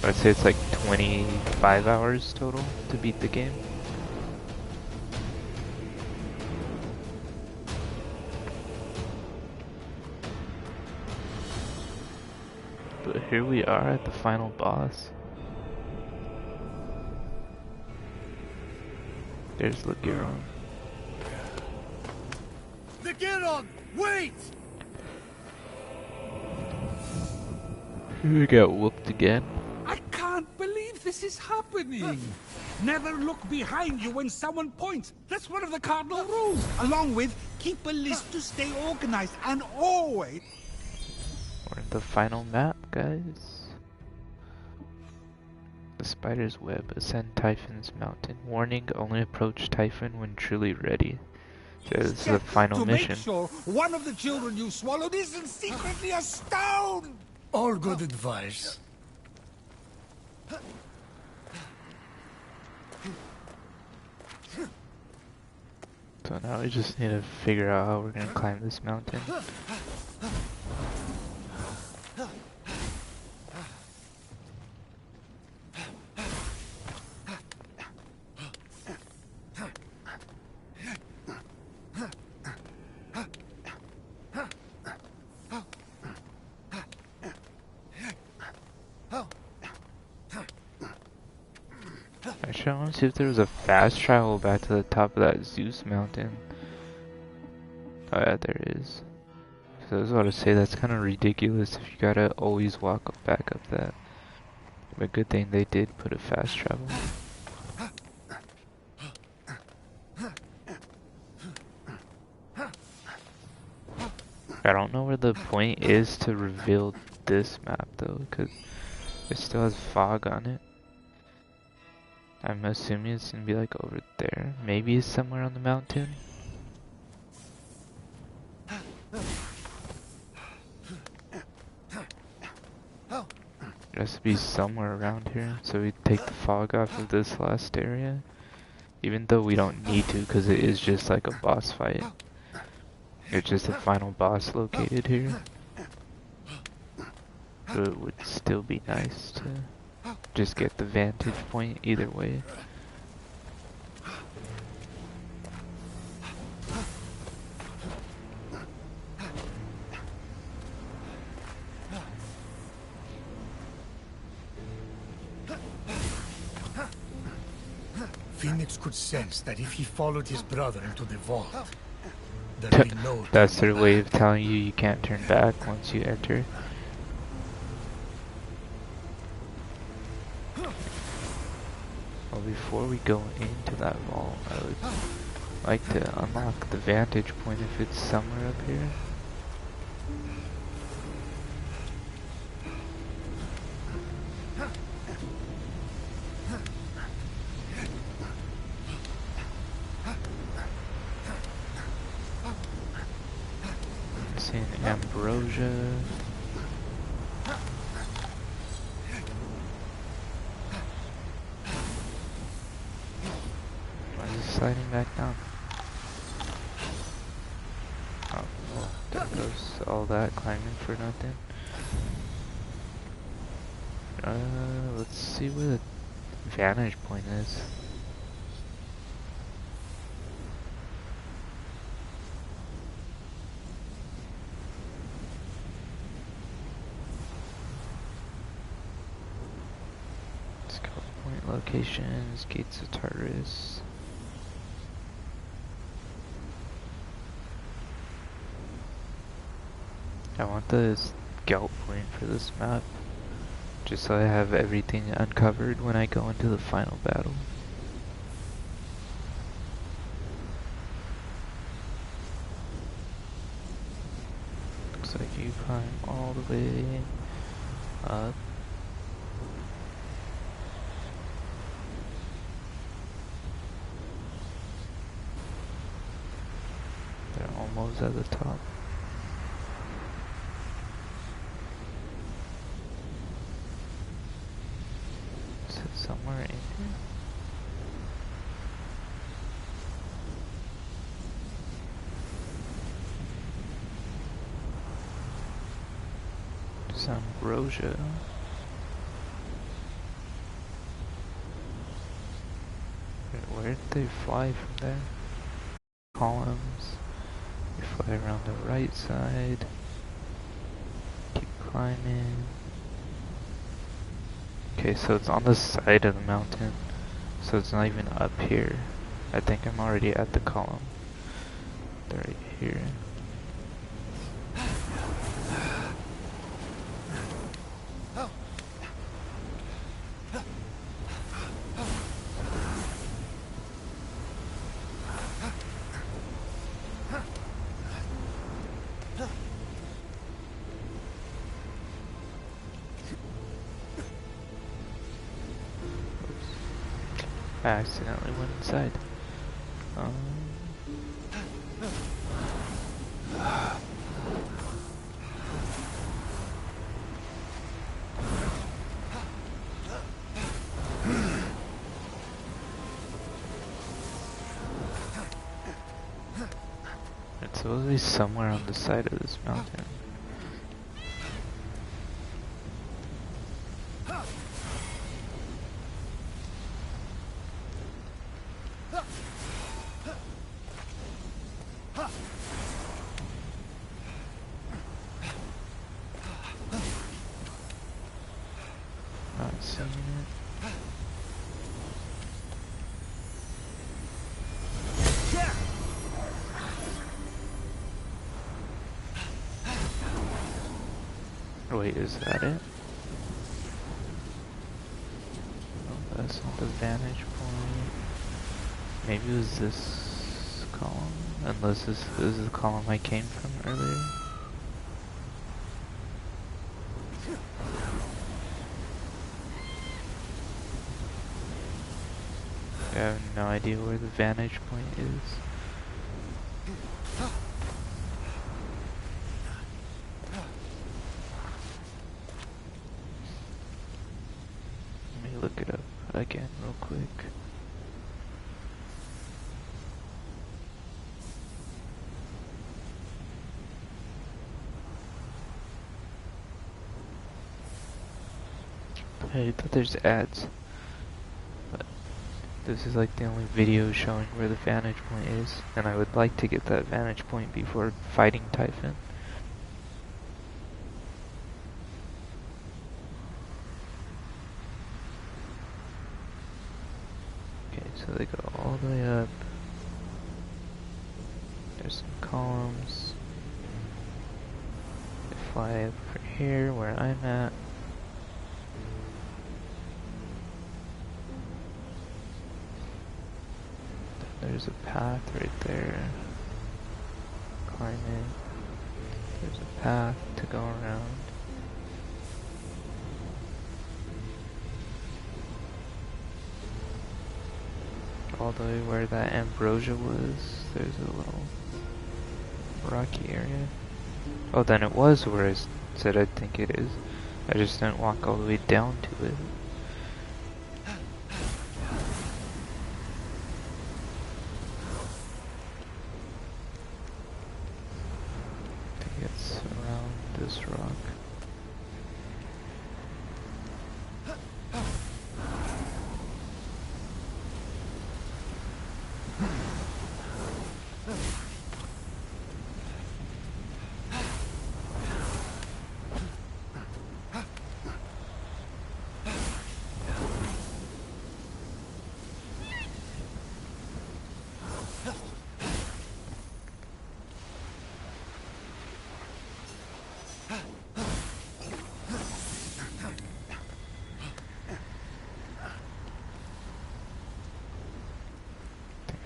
I'd say it's like 25 hours total to beat the game. But here we are at the final boss. There's Lagiron. The Giron! Wait! We got whooped again. I can't believe this is happening! Never look behind you when someone points. That's one of the cardinal rules. Along with, keep a list to stay organized and always... We're in the final map, guys. The Spider's Web. Ascend Typhon's Mountain. Warning, only approach Typhon when truly ready. So this is the final mission. Make sure one of the children you swallowed isn't secretly a stone! All good advice. So now we just need to figure out how we're gonna climb this mountain. Actually, I want to see if there was a fast travel back to the top of that Zeus mountain. Oh yeah, there is. So I was about to say, that's kind of ridiculous if you gotta always walk back up that. But good thing they did put a fast travel. I don't know where the point is to reveal this map though, because it still has fog on it. I'm assuming it's gonna be like over there. Maybe it's somewhere on the mountain. It has to be somewhere around here, so we take the fog off of this last area. Even though we don't need to, because it is just like a boss fight. It's just the final boss located here. But it would still be nice to just get the vantage point either way. Fenyx could sense that if he followed his brother into the vault, there'd be no That's their turning way back. of telling you you can't turn back once you enter. Well, before we go into that vault, I would like to unlock the vantage point if it's somewhere up here. Seeing ambrosia. Why is it sliding back down? Oh, well, there goes all that climbing for nothing. Let's see where the vantage point is. Scout point locations, gates of Tartarus. I want the scout point for this map, just so I have everything uncovered when I go into the final battle. Looks like you climb all the way up. They're almost at the top. Is it somewhere in here? It's ambrosia. Wait, where did they fly from there? Columns. You fly around the right side. Keep climbing. Okay, so it's on the side of the mountain. So it's not even up here. I think I'm already at the column. They're right here. I accidentally went inside. It's supposed to be somewhere on the side of this mountain. Not seeing it. Wait, is that it? Oh, that's not the vantage point. Maybe it was this column? Unless this is the column I came from earlier. I have no idea where the vantage point is. Let me look it up again real quick. I thought there's ads, but this is like the only video showing where the vantage point is, and I would like to get that vantage point before fighting Typhon. Okay, so they go all the way up. There's some columns. They fly over here where I'm at. There's a path right there. Climb it. There's a path to go around. All the way where that ambrosia was, there's a little rocky area. Oh, then it was where I said I think it is. I just didn't walk all the way down to it. It's around this rock.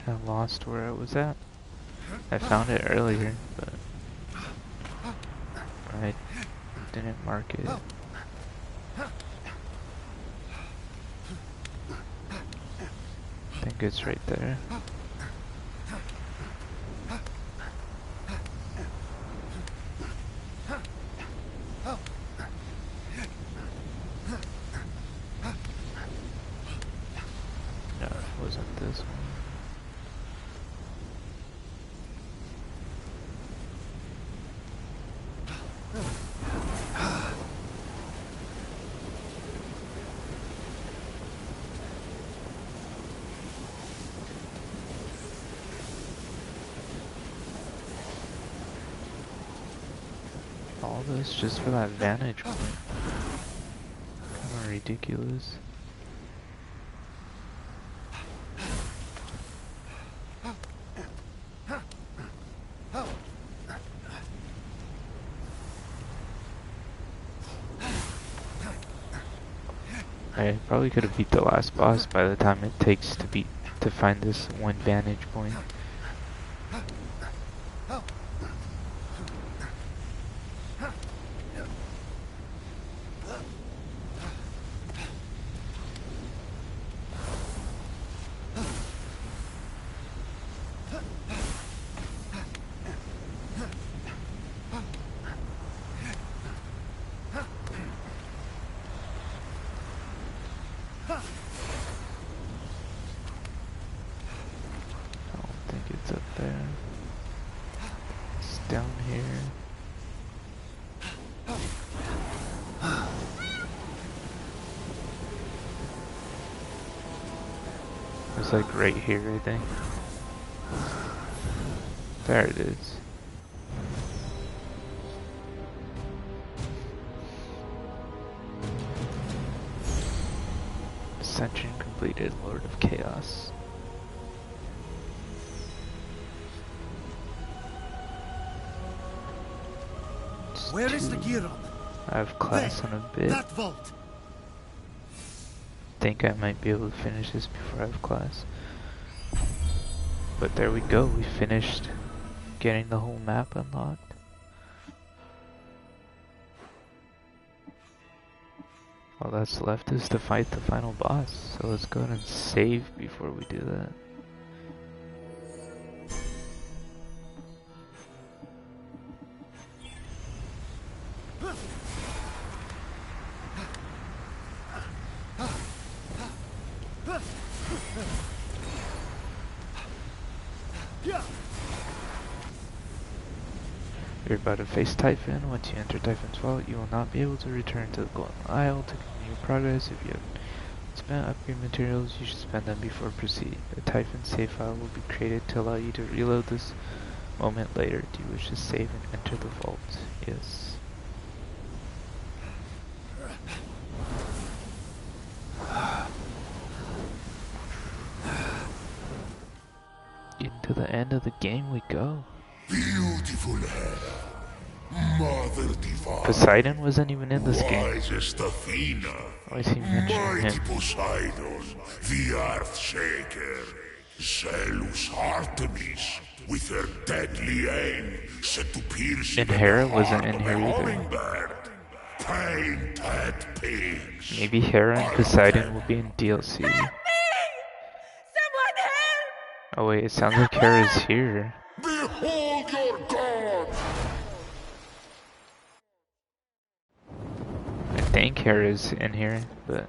I lost where I was at. I found it earlier, but I didn't mark it. I think it's right there. No, it wasn't this one. All this just for that vantage point. Kinda ridiculous. I probably could have beat the last boss by the time it takes to find this one vantage point. It's up there. It's down here. It's like right here, I think. There it is. Ascension completed, Lord of Chaos. Where is the Giron? I have class in a bit. That vault. Think I might be able to finish this before I have class. But there we go, we finished getting the whole map unlocked. All that's left is to fight the final boss, so let's go ahead and save before we do that. You're about to face Typhon. Once you enter Typhon's vault, you will not be able to return to the Golden Isle to continue progress. If you have spent upgrade materials, you should spend them before proceeding. A Typhon save file will be created to allow you to reload this moment later. Do you wish to save and enter the vault? Yes. Into the end of the game we go. Beautiful hair, Mother Divine. Poseidon wasn't even in this game. Wisest Athena, Why is he mentioning mighty him? Poseidon, the Earth Shaker, zealous Artemis, with her deadly aim set to pierce And even Hera the wasn't heart in of here a either. hummingbird. Painted pigs. Maybe Hera and Poseidon will be in DLC. Someone help! Oh wait, it sounds like Hera's here. Behold your god! I think Hera's in here, but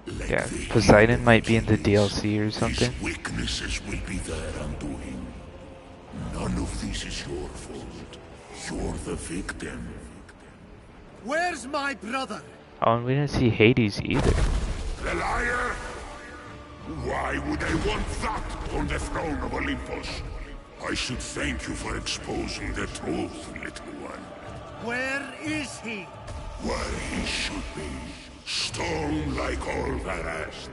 Let yeah, the Poseidon hero might be in the Achilles, DLC or something. His weaknesses will be their undoing. None of this is your fault. You're the victim. Where's my brother? Oh, and we didn't see Hades either. The liar? Why would I want that on the throne of Olympus? I should thank you for exposing the truth, little one. Where is he? Where he should be. Stone like all the rest.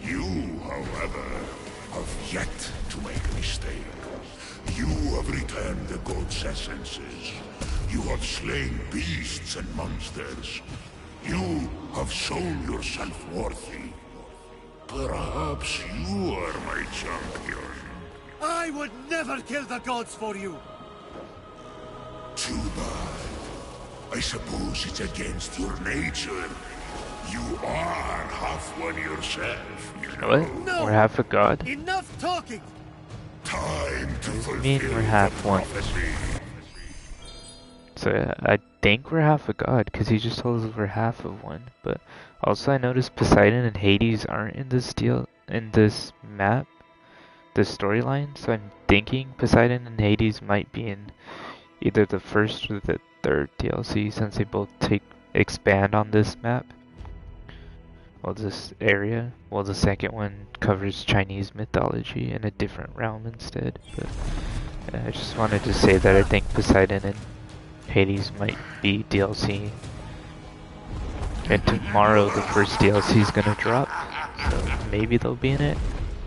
You, however, have yet to make a mistake. You have returned the god's essences. You have slain beasts and monsters. You have shown yourself worthy. Perhaps you are my champion. I would never kill the gods for you. Too bad. I suppose it's against your nature. You are half one yourself, you know. What? No. We're half a god? Enough talking. Time to fulfill mean we're half the one? prophecy. So I think we're half a god, because he just told us we're half of one. But also I noticed Poseidon and Hades aren't in this map, this storyline. So I'm thinking Poseidon and Hades might be in either the first or the third DLC, since they both expand on this map. Well, this area. Well, the second one covers Chinese mythology in a different realm instead. But I just wanted to say that I think Poseidon and Hades might be DLC. And tomorrow the first DLC is gonna drop. So maybe they'll be in it.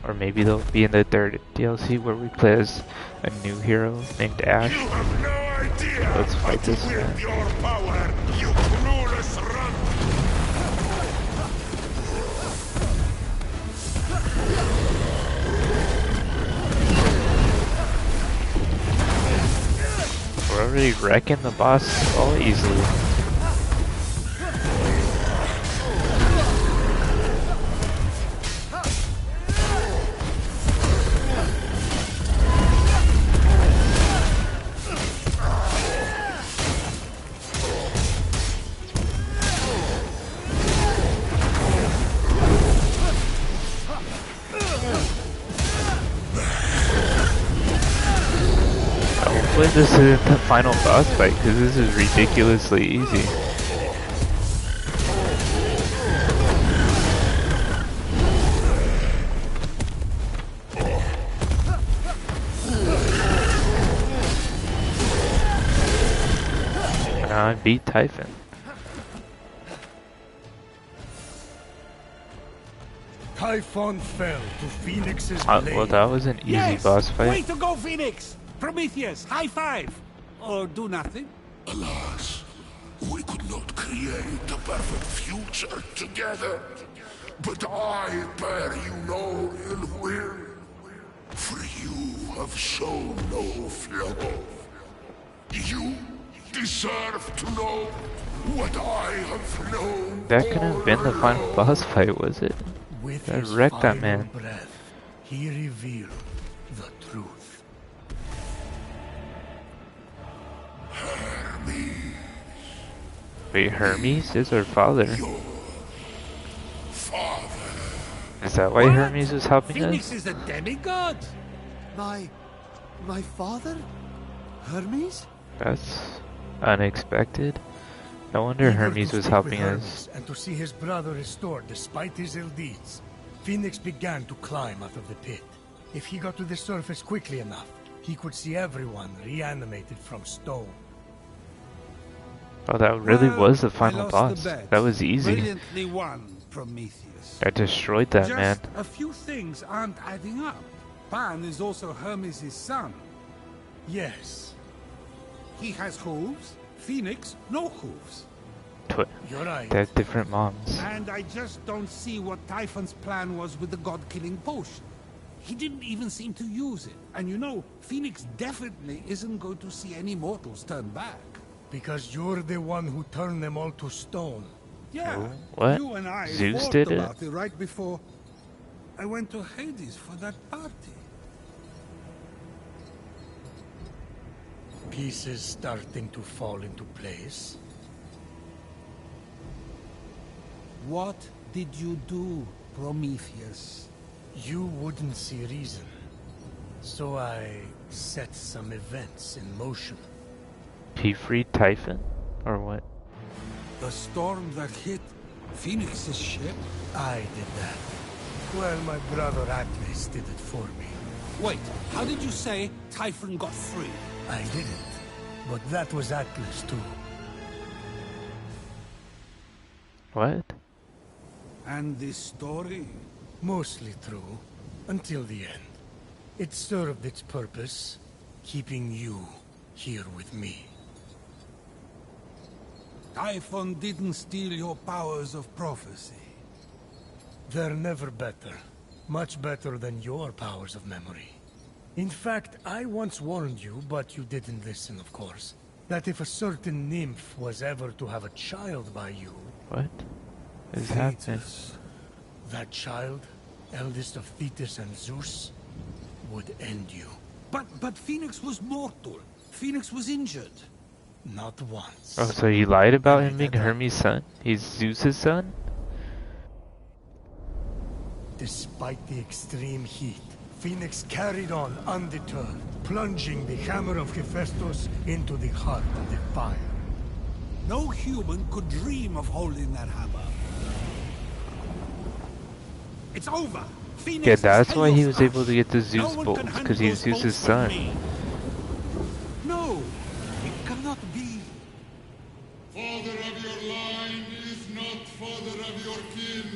Or maybe they'll be in the third DLC where we play as a new hero named Ash. You have no idea Let's fight how to this wield man. your power, you clueless runt! We're already wrecking the boss all easily. Hopefully this isn't the final boss fight, because this is ridiculously easy. Now I beat Typhon. Typhon fell to Phoenix's blade. Well, that was an easy Yes! boss fight. Way to go, Fenyx! Prometheus, high five! Or do nothing. Alas, We could not create a perfect future together, but I bear you no ill will, for you have shown no flaw. You deserve to know what I have known. That couldn't have been the all final along. boss fight, was it? With That his wrecked that final man. breath, he revealed the truth. Wait, Hermes is her father. Father, Is that why What? Hermes was helping Phoenix us? is a demigod. My father? Hermes? That's unexpected. No wonder Eager Hermes to was speak with helping Hermes us. and to see his brother restored despite his ill deeds, Fenyx began to climb out of the pit. If he got to the surface quickly enough, he could see everyone reanimated from stone. Oh, that really Well, was the I final lost boss. the bet. That was easy. Brilliantly won, Prometheus. I destroyed that Just man. a few things aren't adding up. Pan is also Hermes' son. Yes, He has hooves. Phoenix, no hooves. you're right. They're different moms. And I just don't see what Typhon's plan was with the god-killing potion. He didn't even seem to use it. And you know, Phoenix definitely isn't going to see any mortals turn back. Because you're the one who turned them all to stone. Yeah, Oh, what? you and I Zeus fought did it? about it right before I went to Hades for that party. Pieces starting to fall into place. What did you do, Prometheus? You wouldn't see reason. So I set some events in motion. He freed Typhon? Or what? The storm that hit Phoenix's ship? I did that. Well, my brother Atlas did it for me. Wait, how did you say Typhon got free? I didn't. But that was Atlas too. What? And this story? Mostly true. Until the end. It served its purpose, keeping you here with me. Typhon didn't steal your powers of prophecy. They're never better. Much better than your powers of memory. In fact, I once warned you, but you didn't listen, of course, that if a certain nymph was ever to have a child by you, What is happening? Thetis. that child, eldest of Thetis and Zeus, would end you. But Phoenix was mortal. Phoenix was injured. Not once. Oh, so he lied about him being Hermes' son? He's Zeus's son? Despite the extreme heat, Fenyx carried on undeterred, plunging the hammer of Hephaestus into the heart of the fire. No human could dream of holding that hammer. It's over. Phoenix Yeah, is that's why he was Helios' able to get the No Zeus one bolts, can because handle he's those Zeus's bolts from son. me. No, it cannot be. Father of your line is not father of your kin.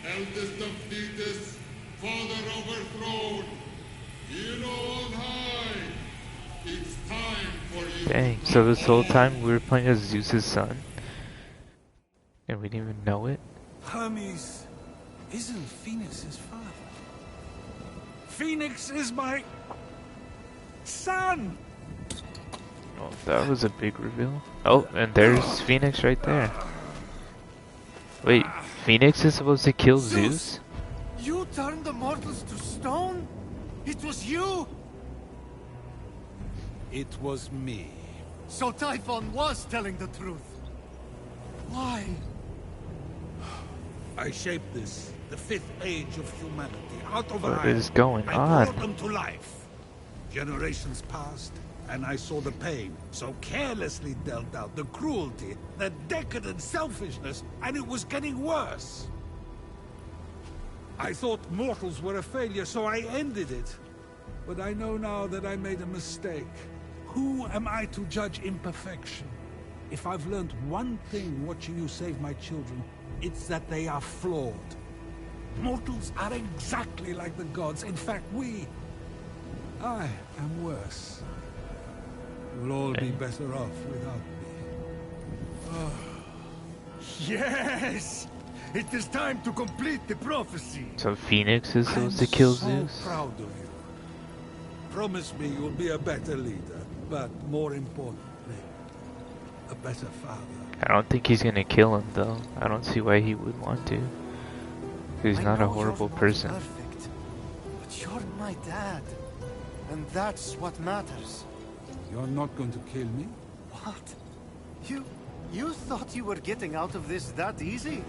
Eldest of Thetis, father overthrown. Hero on high. It's time for you. Dang, so this whole time we were playing as Zeus's son? And we didn't even know it? Hermes isn't Phoenix's father. Phoenix is my son. Oh, that was a big reveal. Oh, and there's Fenyx right there. Wait, Fenyx is supposed to kill Zeus? You turned the mortals to stone? It was you? It was me. So Typhon was telling the truth. Why? I shaped this, the fifth age of humanity, out of What iron. is going I on? brought them to life. Generations passed, and I saw the pain, so carelessly dealt out, the cruelty, the decadent selfishness, and it was getting worse. I thought mortals were a failure, so I ended it. But I know now that I made a mistake. Who am I to judge imperfection? If I've learned one thing watching you save my children, it's that they are flawed. Mortals are exactly like the gods. In fact, I am worse. We'll all be better off without me. Yes! It is time to complete the prophecy. So Fenyx is I'm supposed to kill so Zeus? proud of you. Promise me you'll be a better leader, but more importantly, a better father. I don't think he's gonna kill him though. I don't see why he would want to. He's I not a know horrible you're not person. perfect, but you're my dad. And that's what matters. You're not going to kill me? What? You thought you were getting out of this that easy?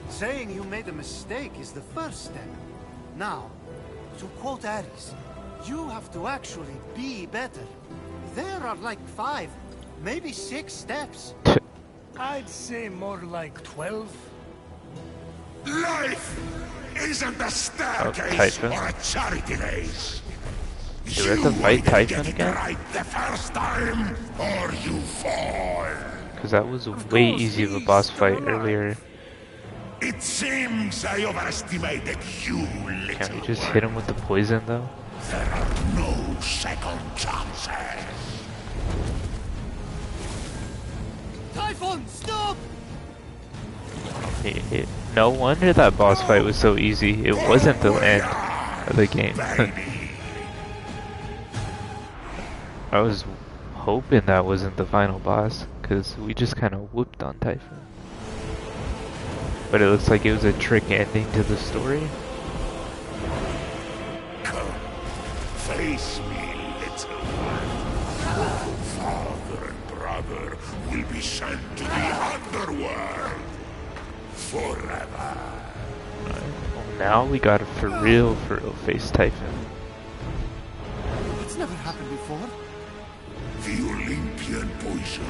Saying you made a mistake is the first step. Now, to quote Ares, you have to actually be better. There are like 5, maybe 6 steps. I'd say more like 12. Life isn't a staircase Typhon. or a charity race. Do we have to fight either Typhon get it again? right the first time, or you fall. Because that was way easy of a boss fight earlier. It seems I overestimated you, little Can't we just hit him with the poison though? There are no second chances. Typhon, stop! No wonder that boss fight was so easy. It wasn't the end of the game. I was hoping that wasn't the final boss, because we just kind of whooped on Typhon. But it looks like it was a trick ending to the story. Come, face me, little one. Father and brother will be sent to the underworld forever. Well, now we got to for real face Typhon. It's never happened before. The Olympian poison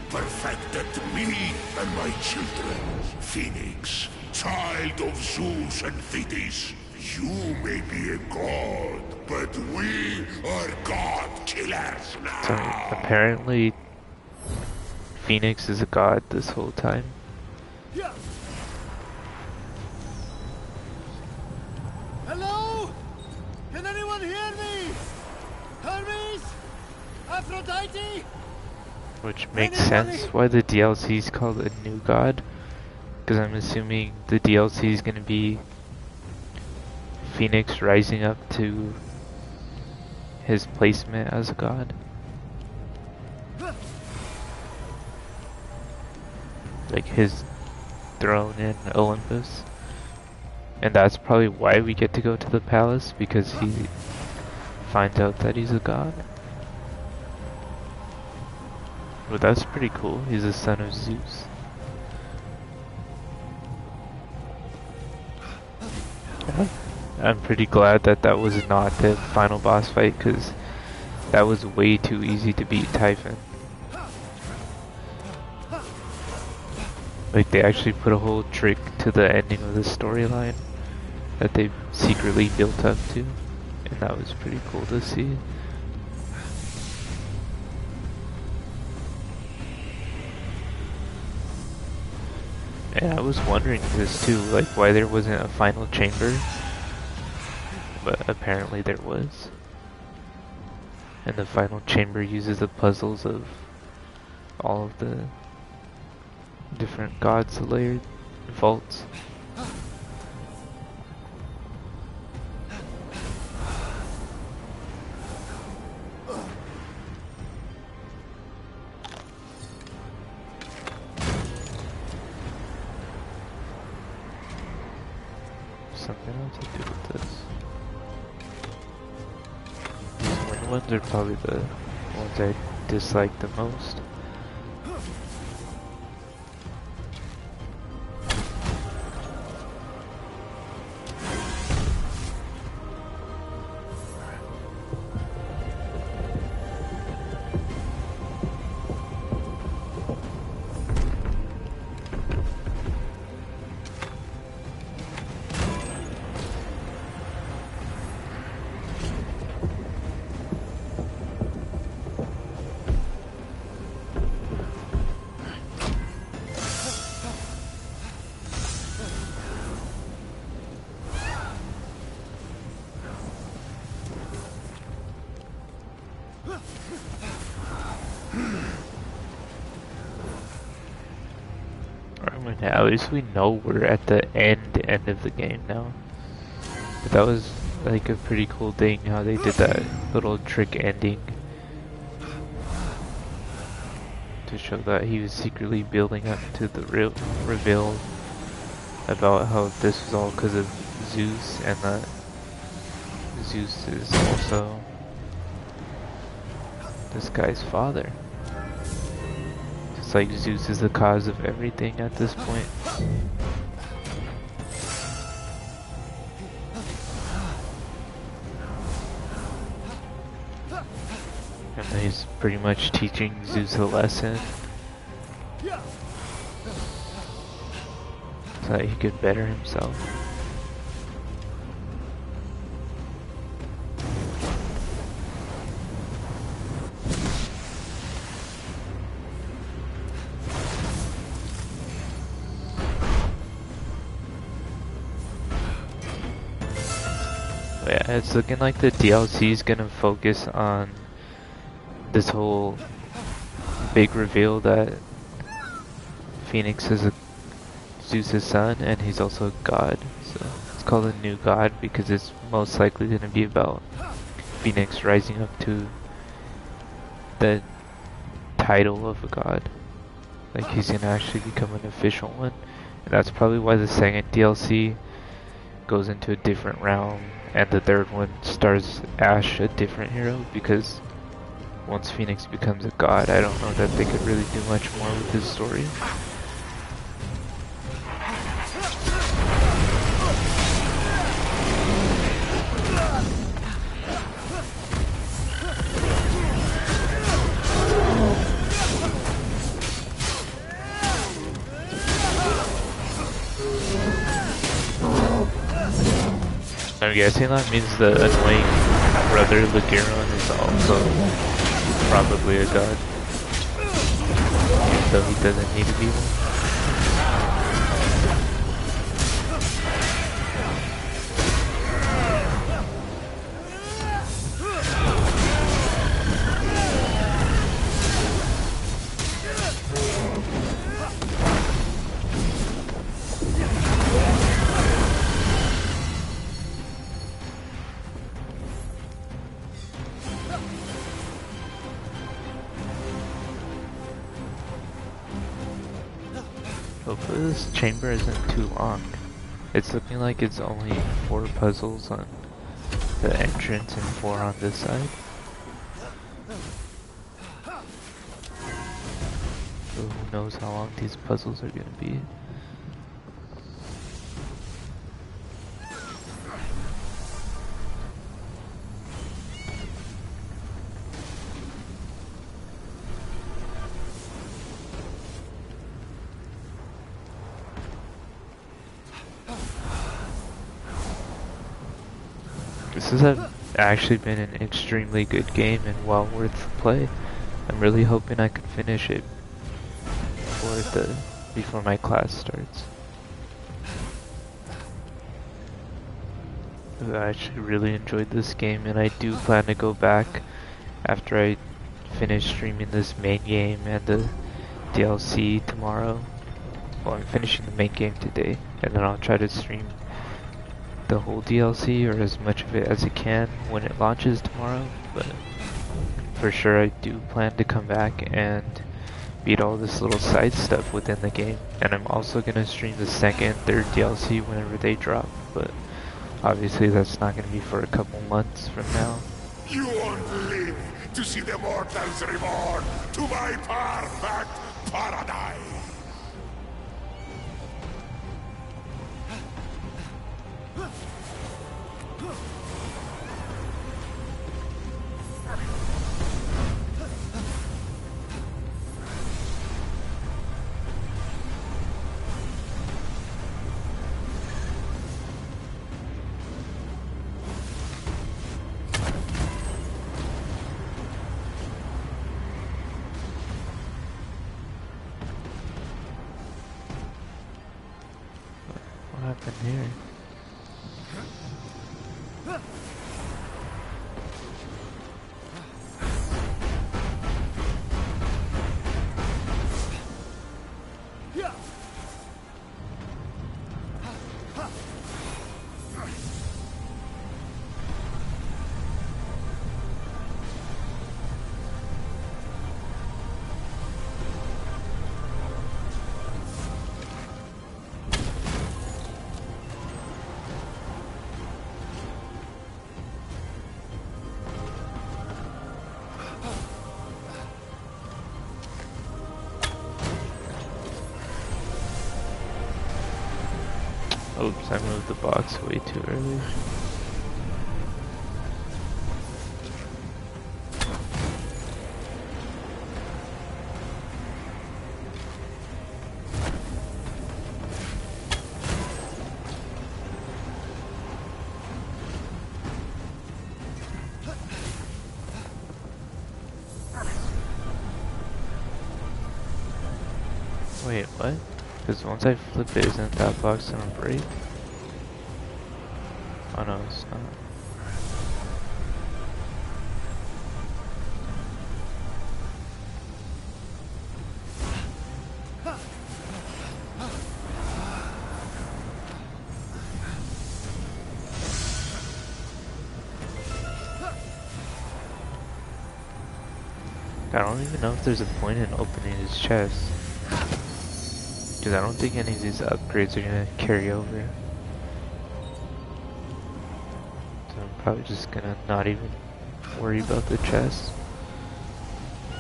perfected me and my children. Fenyx, child of Zeus and Thetis, you may be a god, but we are god killers now. So apparently, Fenyx is a god this whole time. Yeah. Hello? Can anyone hear me? Hermes? Aphrodite? Which makes sense why the DLC is called a new god. Because I'm assuming the DLC is going to be Fenyx rising up to his placement as a god. Like his throne in Olympus. And that's probably why we get to go to the palace, because he finds out that he's a god. But that's pretty cool. He's the son of Zeus. Yeah. I'm pretty glad that that was not the final boss fight, because that was way too easy to beat Typhon. Like, they actually put a whole trick to the ending of the storyline that they secretly built up to, and that was pretty cool to see. And I was wondering this too, like why there wasn't a final chamber, but apparently there was. And the final chamber uses the puzzles of all of the different gods' layered vaults. Something else to do with this. These wind ones are probably the ones I dislike the most. mean, at least we know we're at the end of the game now. But that was like a pretty cool thing how they did that little trick ending to show that he was secretly building up to the real reveal about how this was all because of Zeus, and that Zeus is also this guy's father. It's like Zeus is the cause of everything at this point. And he's pretty much teaching Zeus a lesson so that he could better himself. Yeah, it's looking like the DLC is gonna focus on this whole big reveal that Fenyx is Zeus' son, and he's also a god. So it's called a new god because it's most likely gonna be about Fenyx rising up to the title of a god. Like he's gonna actually become an official one. And that's probably why the second DLC goes into a different realm, and the third one stars Ash, a different hero, because once Fenyx becomes a god, I don't know that they could really do much more with his story. I'm guessing that means the annoying brother Ligiron is also probably a god, even though he doesn't need to be one. Hopefully this chamber isn't too long. It's looking like it's only 4 puzzles on the entrance and 4 on this side. So who knows how long these puzzles are gonna be. This has actually been an extremely good game and well worth the play. I'm really hoping I can finish it before my class starts. I actually really enjoyed this game, and I do plan to go back after I finish streaming this main game and the DLC tomorrow. Well, I'm finishing the main game today, and then I'll try to stream the whole DLC or as much of it as I can when it launches tomorrow. But for sure I do plan to come back and beat all this little side stuff within the game, and I'm also gonna stream the second, third DLC whenever they drop, but obviously that's not gonna be for a couple months from now. You won't live to see the mortals reborn to my perfect paradise. What happened here? Oops, I moved the box way too early. Wait, what? Because once I flip it, isn't that box gonna break? Oh no, it's not. I don't even know if there's a point in opening his chest. Because I don't think any of these upgrades are gonna carry over. So I'm probably just gonna not even worry about the chest.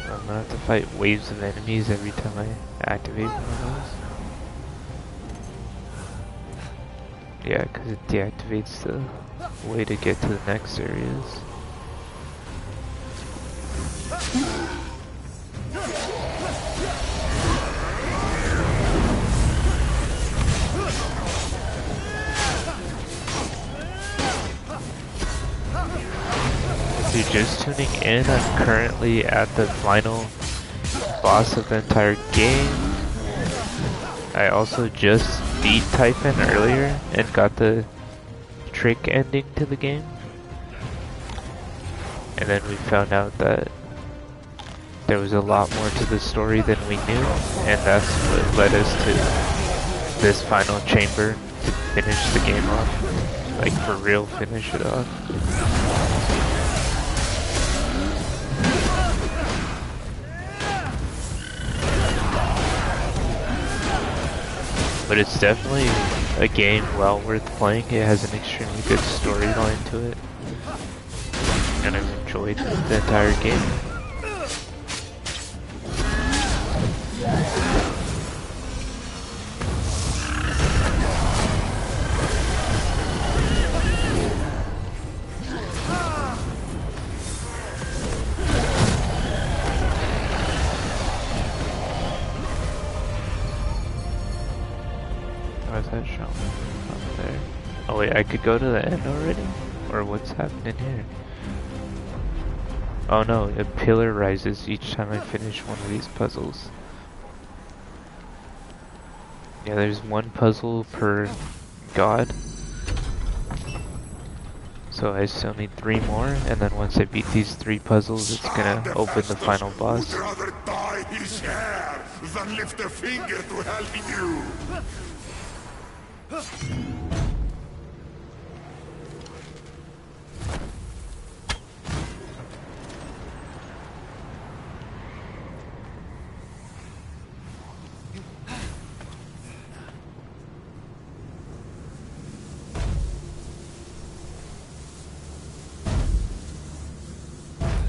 I'm gonna have to fight waves of enemies every time I activate one of those. Yeah, because it deactivates the way to get to the next areas. If you're just tuning in, I'm currently at the final boss of the entire game. I also just beat Typhon earlier and got the trick ending to the game. And then we found out that there was a lot more to the story than we knew, and that's what led us to this final chamber to finish the game off. Like, for real, finish it off. But it's definitely a game well worth playing. It has an extremely good storyline to it. And I've enjoyed the entire game. Where's that showing? Up there. Oh wait, I could go to the end already? Or what's happening here? Oh no, a pillar rises each time I finish one of these puzzles. Yeah, there's one puzzle per god. So I still need 3 more, and then once I beat these 3 puzzles, it's gonna open the final boss. Would rather dye his hair than lift a finger to help you.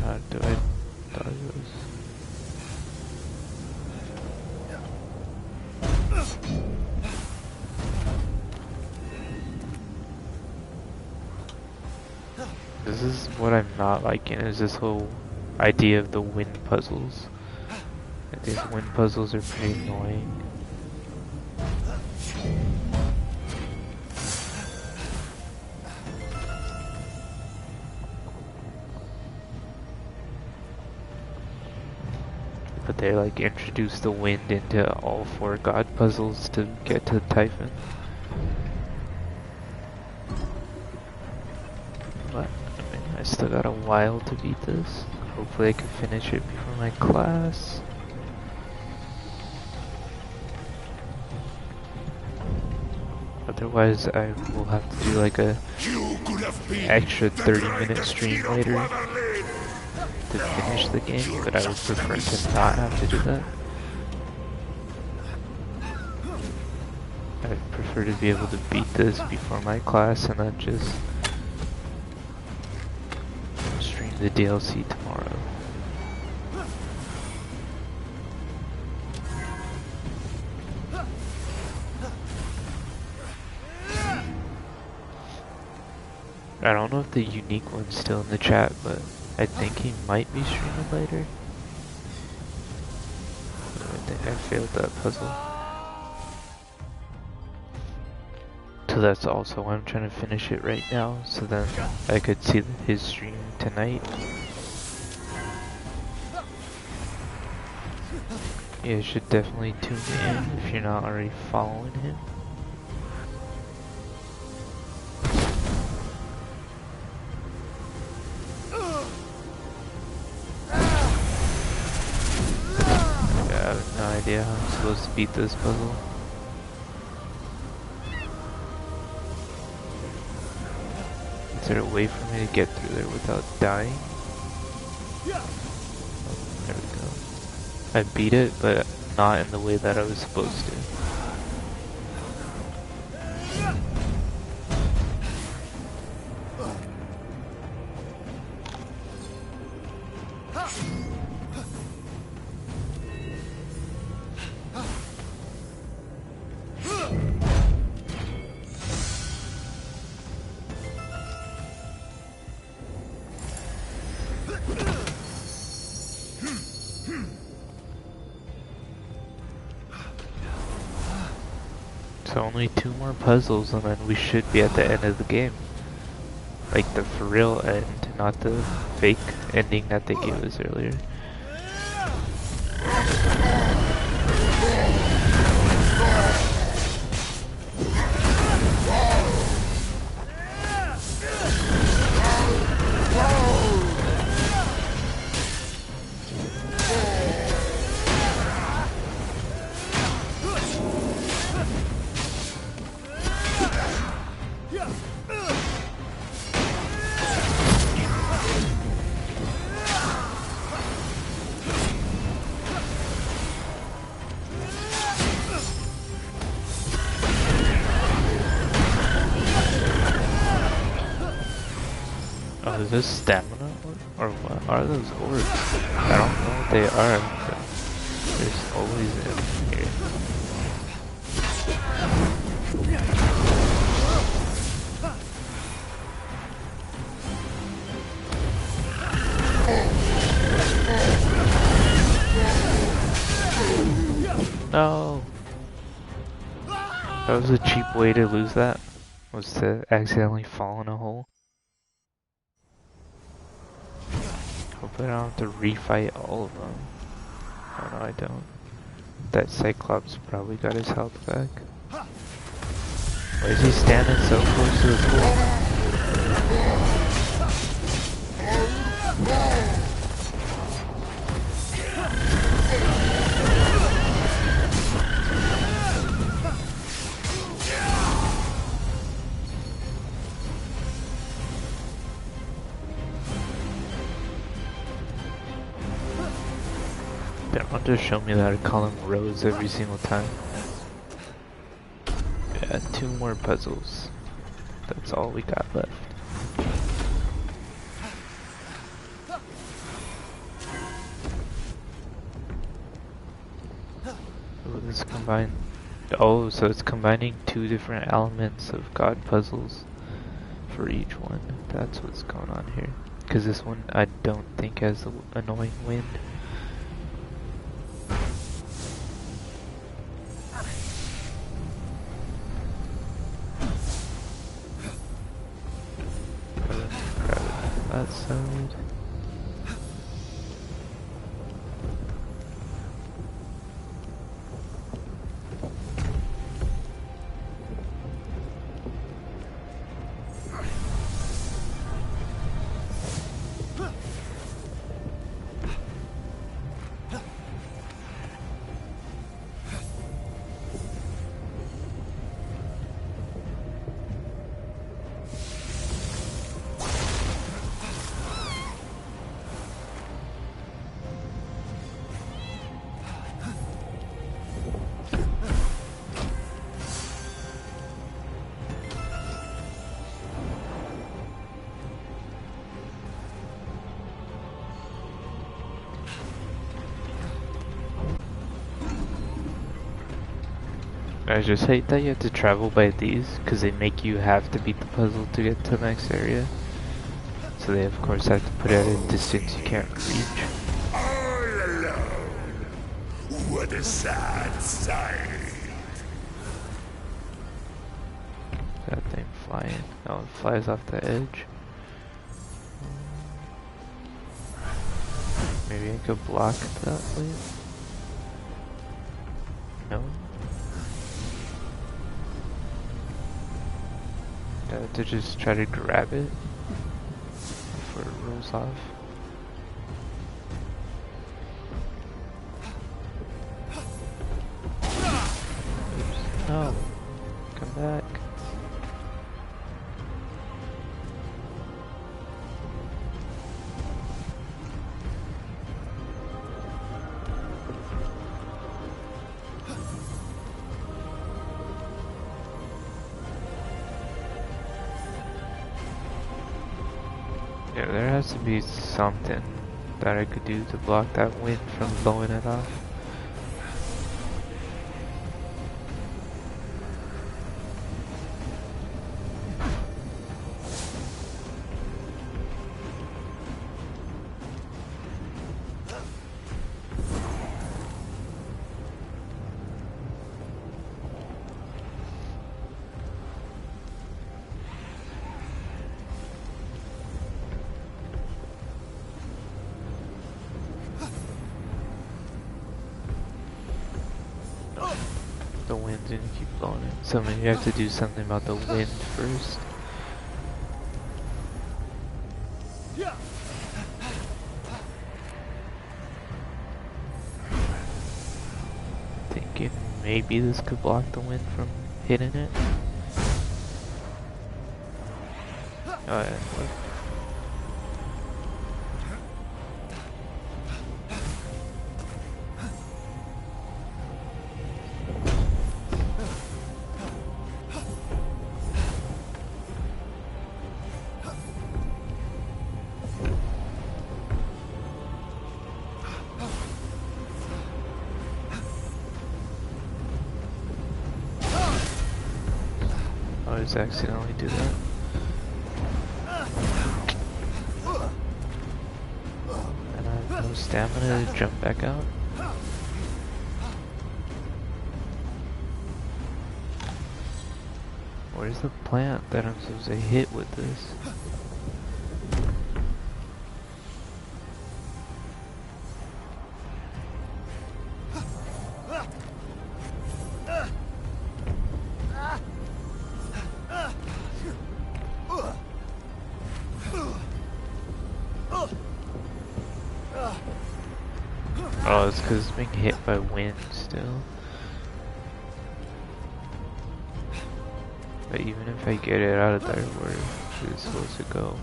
How do I dodge this? This is what I'm not liking, is this whole idea of the wind puzzles. I think wind puzzles are pretty annoying. But they like introduce the wind into all 4 god puzzles to get to Typhon. But I mean, I still got a while to beat this. Hopefully I can finish it before my class. Otherwise I will have to do like a extra 30-minute stream later to finish the game, but I would prefer to not have to do that. I prefer to be able to beat this before my class and not just stream the DLC tomorrow. I don't know if the unique one's still in the chat, but I think he might be streaming later. I think I failed that puzzle. So that's also why I'm trying to finish it right now, so then I could see his stream tonight. You should definitely tune in if you're not already following him. Yeah, I have no idea how I'm supposed to beat this puzzle. Is there a way for me to get through there without dying? Oh, there we go. I beat it, but not in the way that I was supposed to. So only 2 more puzzles and then we should be at the end of the game. Like the for real end, not the fake ending that they gave us earlier. Oh, is this stamina or what are those orbs? I don't know what they are, but there's always in here. No! That was a cheap way to lose that, was to accidentally fall in a hole. Hope I don't have to refight all of them. Oh no, I don't. That Cyclops probably got his health back. Why is he standing so close to the pool? They don't just show me that I call them roads every single time. Yeah, 2 more puzzles. That's all we got left. Oh, this combined. Oh, so it's combining 2 different elements of God puzzles for each one. That's what's going on here. Because this one I don't think has the annoying wind. That side. I just hate that you have to travel by these, because they make you have to beat the puzzle to get to the next area. So they of course have to put it at a distance you can't reach. All alone. What a sad sight. That thing flying. Oh, it flies off the edge. Maybe I could block that way. No. I have to just try to grab it before it rolls off. Oops. No. Come back. Yeah, there has to be something that I could do to block that wind from blowing it off. The wind's gonna keep blowing it. So maybe you have to do something about the wind first. Thinking maybe this could block the wind from hitting it. Oh yeah, what? I just accidentally do that. And I have no stamina to jump back out. Where's the plant that I'm supposed to hit with this? Oh, it's because it's being hit by wind still. But even if I get it out of there, where is it supposed to go?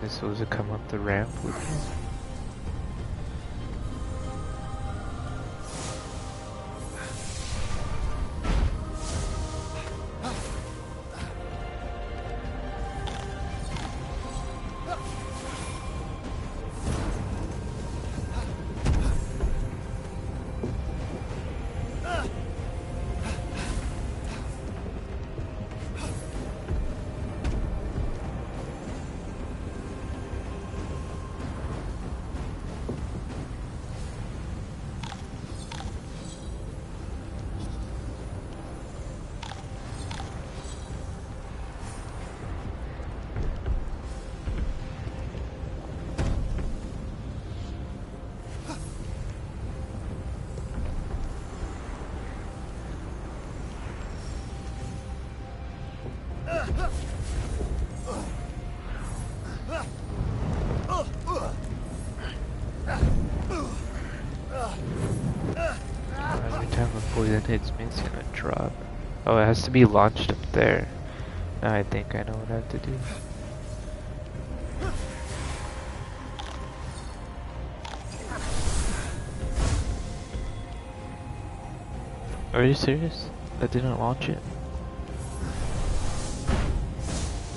Is it supposed to come up the ramp with me? Every time a poison hits me, it's gonna drop. Oh, it has to be launched up there. Now I think I know what I have to do. Are you serious? That didn't launch it?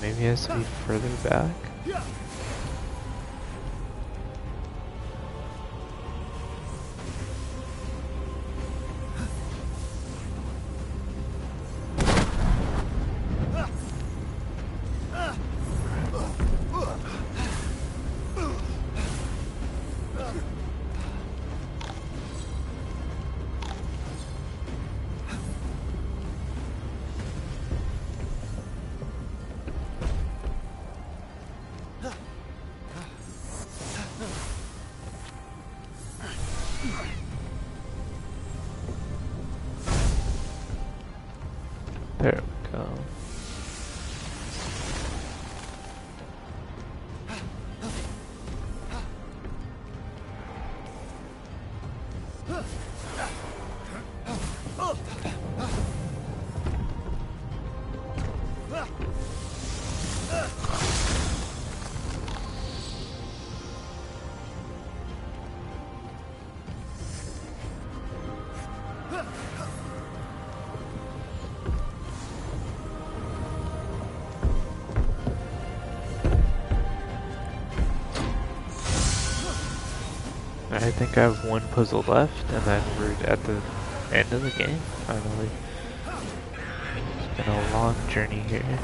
Maybe it has to be further back? There we go. I think I have one puzzle left, and then we're at the end of the game, finally. It's been a long journey here.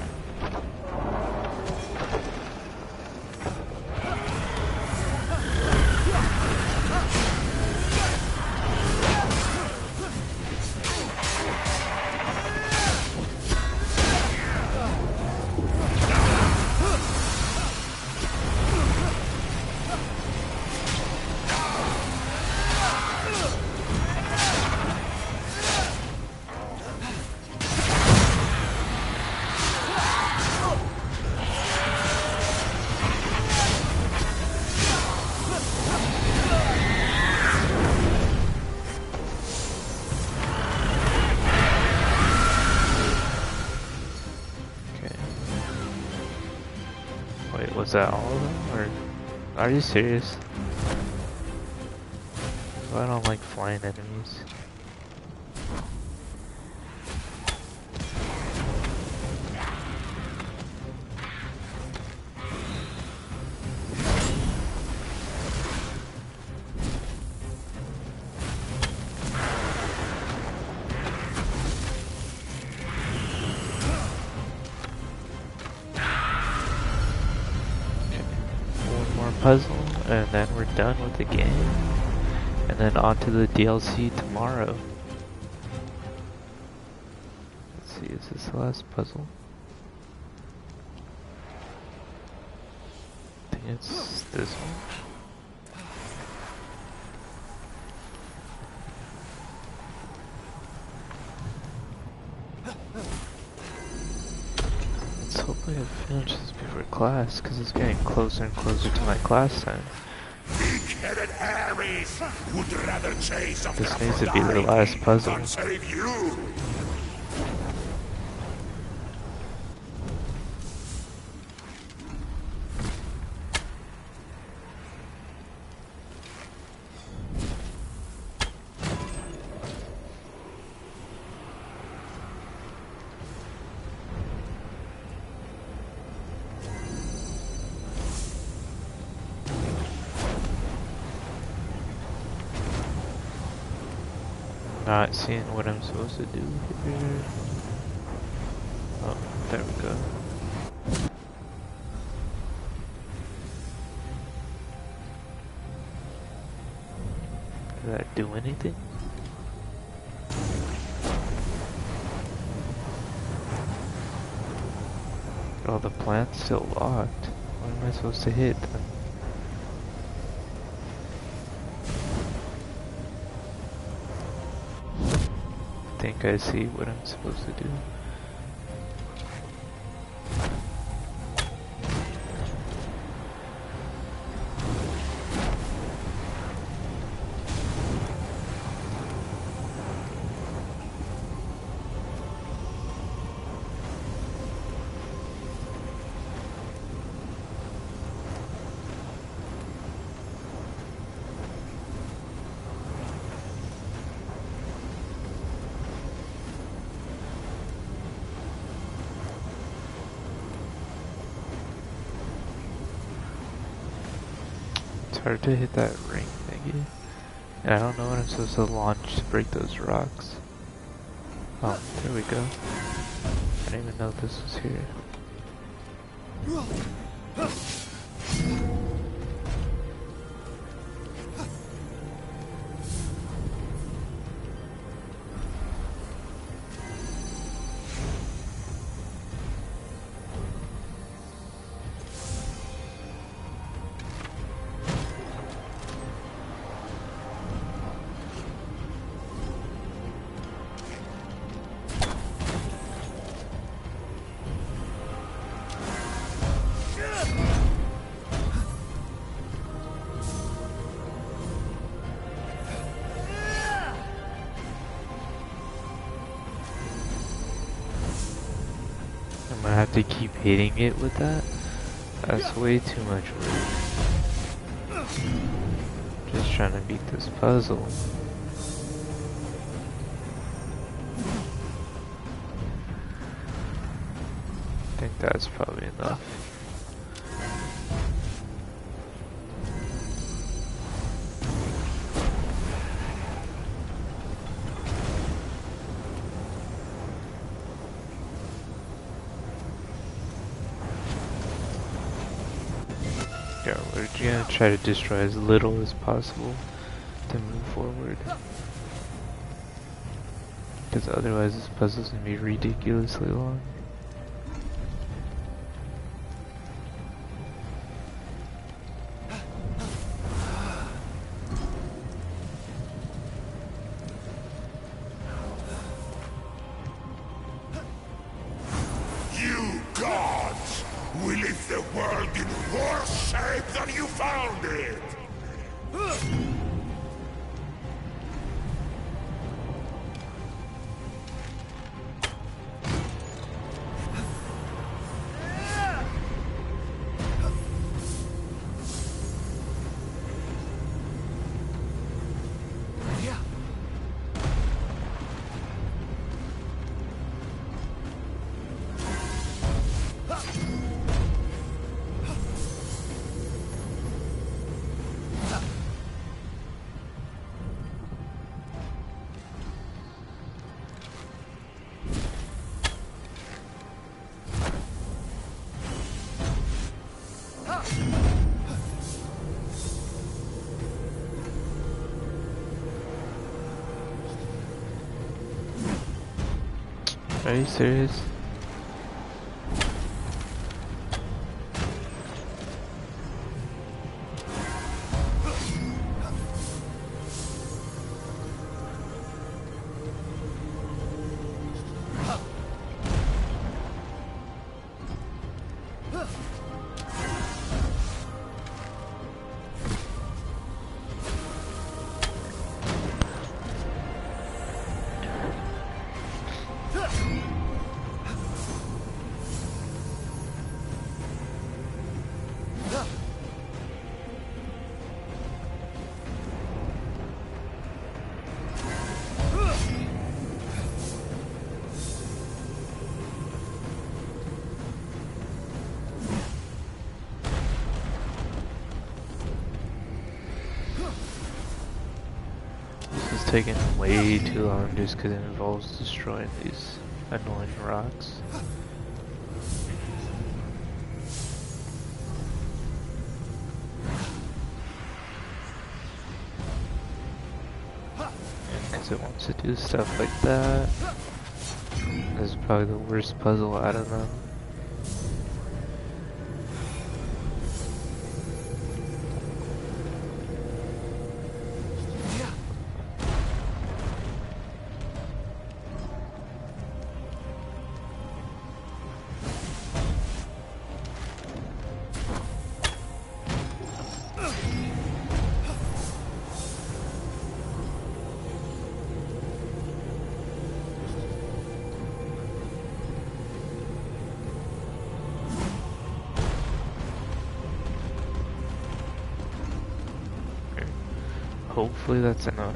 Wait, was that all of them? Or are you serious? I don't like flying enemies. Puzzle, and then we're done with the game. And then on to the DLC tomorrow. Let's see, is this the last puzzle? I think it's this one. Let's hope I can finish this before class, because it's getting closer and closer to my class time. Big-headed Harrys would rather chase after This needs to be the last puzzle. than save you. Not seeing what I'm supposed to do here. Oh, there we go. Did that do anything? Oh, the plant's still locked. What am I supposed to hit then? I think I see what I'm supposed to do. It's hard to hit that ring thingy. And I don't know what I'm supposed to launch to break those rocks. Oh, there we go. I didn't even know this was here. have to keep hitting it with that? That's way too much work. Just trying to beat this puzzle. I think that's probably enough. Yeah, we're gonna try to destroy as little as possible to move forward. Because otherwise this puzzle's gonna be ridiculously long. You gods will leave the world in worse shape than you found it! Are you serious? This is taking way too long just because it involves destroying these annoying rocks. Because it wants to do stuff like that. This is probably the worst puzzle out of them. Hopefully that's enough.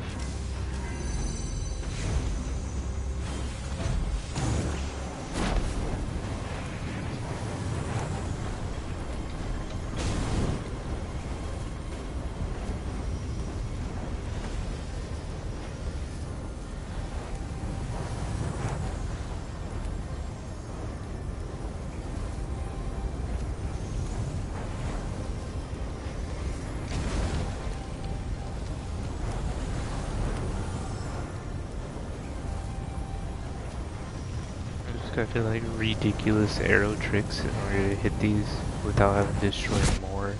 Gotta do like ridiculous arrow tricks in order to hit these without having to destroy more.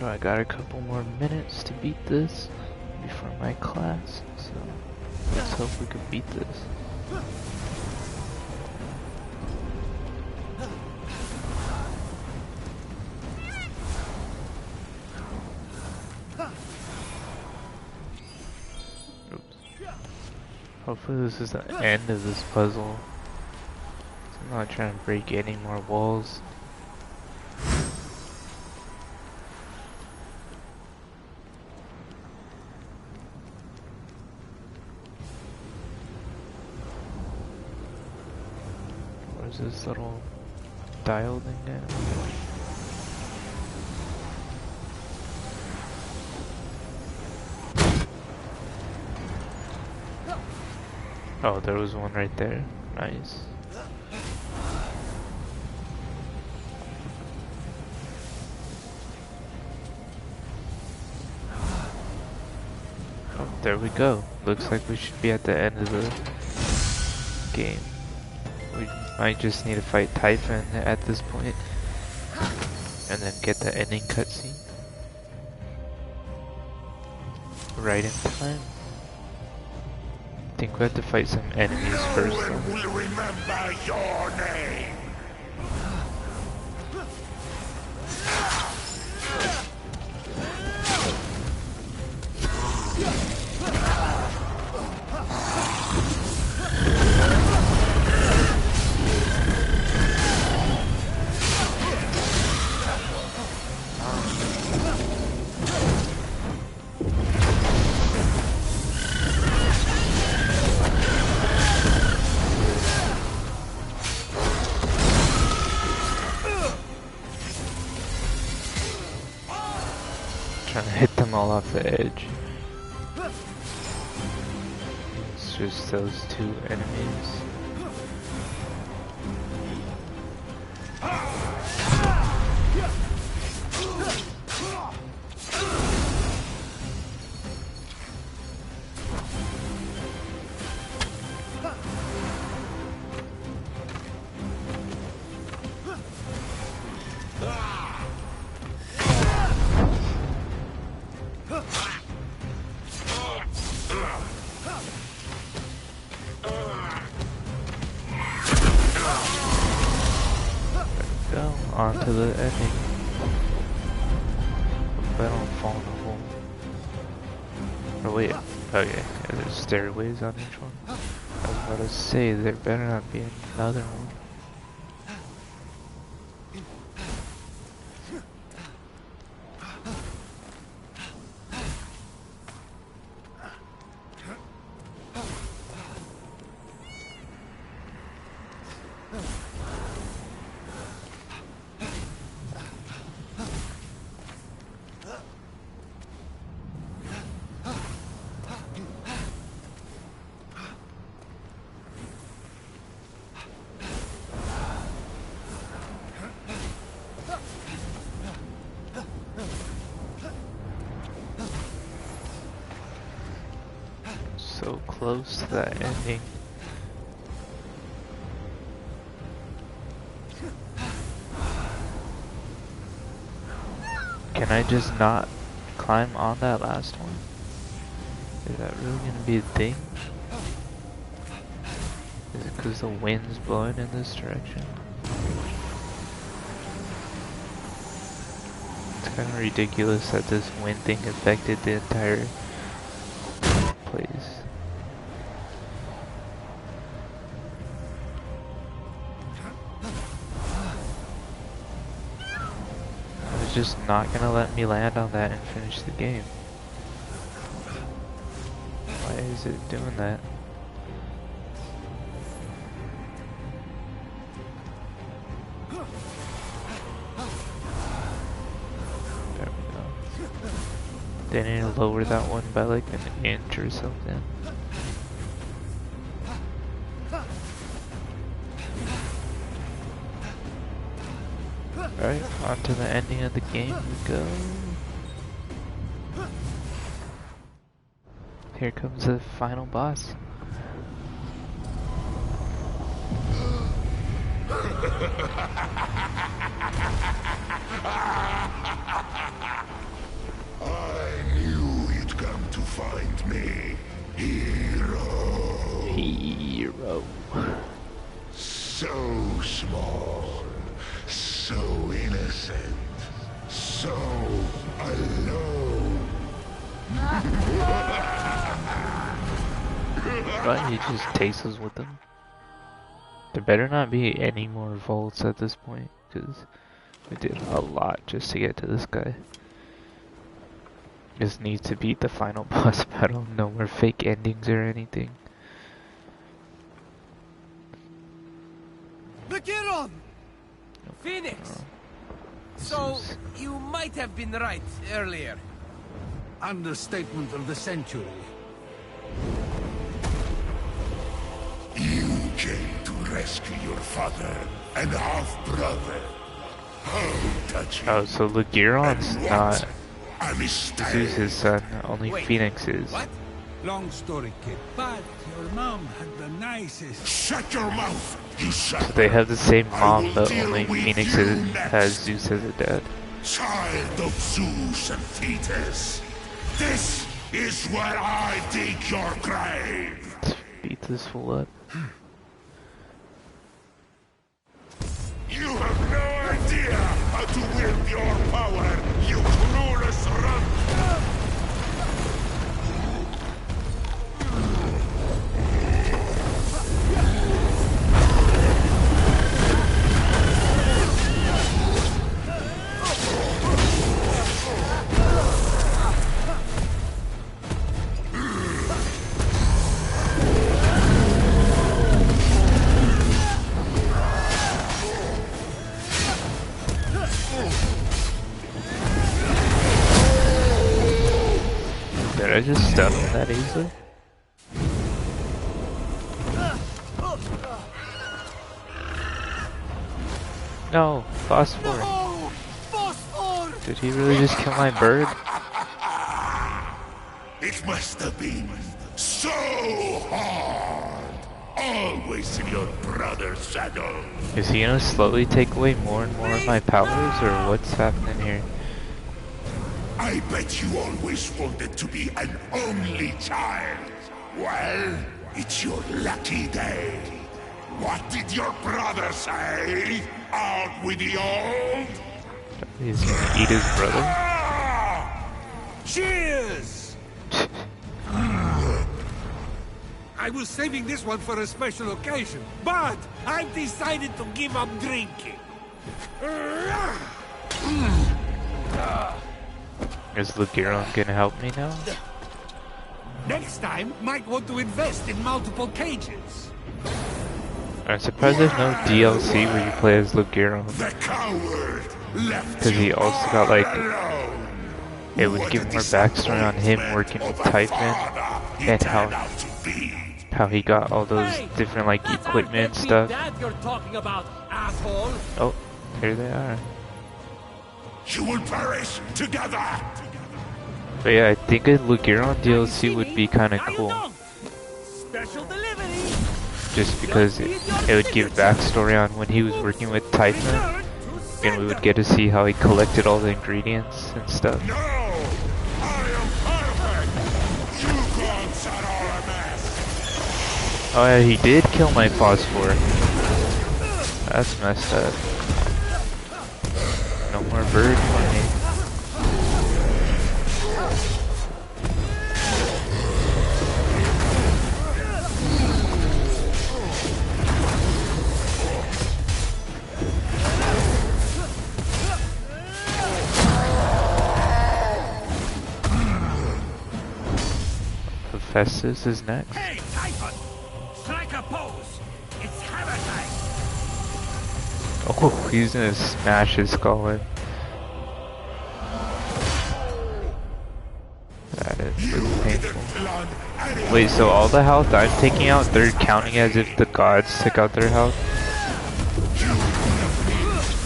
know I got a couple more minutes to beat this before my class, so let's hope we can beat this. Oops. Hopefully this is the end of this puzzle. I'm not trying to break any more walls. Where's this little dial thing now? Oh, there was one right there. Nice. Oh, there we go. Looks like we should be at the end of the game. We might just need to fight Typhon at this point, and then get the ending cutscene. Right in time. I think we have to fight some enemies first. No one will remember your name. Trying to hit them all off the edge. It's just those two enemies. Go on to the ending. Hope I don't fall in a hole. Oh wait, okay, yeah, there's stairways on each one. I was about to say, there better not be another one. So close to that ending. Can I just not climb on that last one? Is that really gonna be a thing? Is it because the wind's blowing in this direction? It's kind of ridiculous that this wind thing affected the entire place. It's just not gonna let me land on that and finish the game. Why is it doing that? There we go. They need to lower that one by like an inch or something. Alright, on to the ending of the game we go. Here comes the final boss. Right, he just takes us with him. There better not be any more vaults at this point, because we did a lot just to get to this guy. Just need to beat the final boss battle, no more fake endings or anything. Lygiron! Fenyx! So, you might have been right earlier. Understatement of the century. You came to rescue your father and half-brother. How touching. Oh, so Lygiron's And what not a mistake. Zeus' son, only Wait, Fenyx is. What? Long story, kid. But your mom had the nicest. Shut your mouth, you son. So they have the same I mom, will but deal only with Fenyx you has next. Zeus as a dad. Child of Zeus and Thetis. This is where I dig your grave. Let's beat this fool up. You have no idea how to wield your power, you clueless runt. Did I just stun him that easily? No, phosphor. No! Phosphor! Did he really just kill my bird? It must have been so hard. Always in your brother's shadow. Is he gonna slowly take away more and more of my powers, or what's happening here? I bet you always wanted to be an only child. Well, it's your lucky day. What did your brother say? Out with the old? He's gonna eat his brother? Ah! Cheers! I was saving this one for a special occasion, but I've decided to give up drinking. Is Lygiron gonna help me now? Next time, might want to invest in multiple cages. I'm surprised there's no DLC where you play as Lygiron. The coward left 'Cause he you also all got, like, alone. it would What give a more backstory on him disappointment working with of a Typhon father he and turned out to be. how he got all those different like equipment and stuff. That you're talking about, asshole. Oh, here they are. You will perish together. But yeah, I think a Lygiron DLC would be kind of How you cool. don't? Special delivery. Just because it would give backstory on when he was working with Typhon, and we would get to see how he collected all the ingredients and stuff. No, I am perfect. You gods are all a mess. Oh yeah, he did kill my phosphor. That's messed up. No more bird for me. Festus is next. Hey, Typhon! Strike a pose! It's hammer time! Oh, he's gonna smash his skull in. That is really painful. Wait, so all the health I'm taking out, they're counting as if the gods took out their health?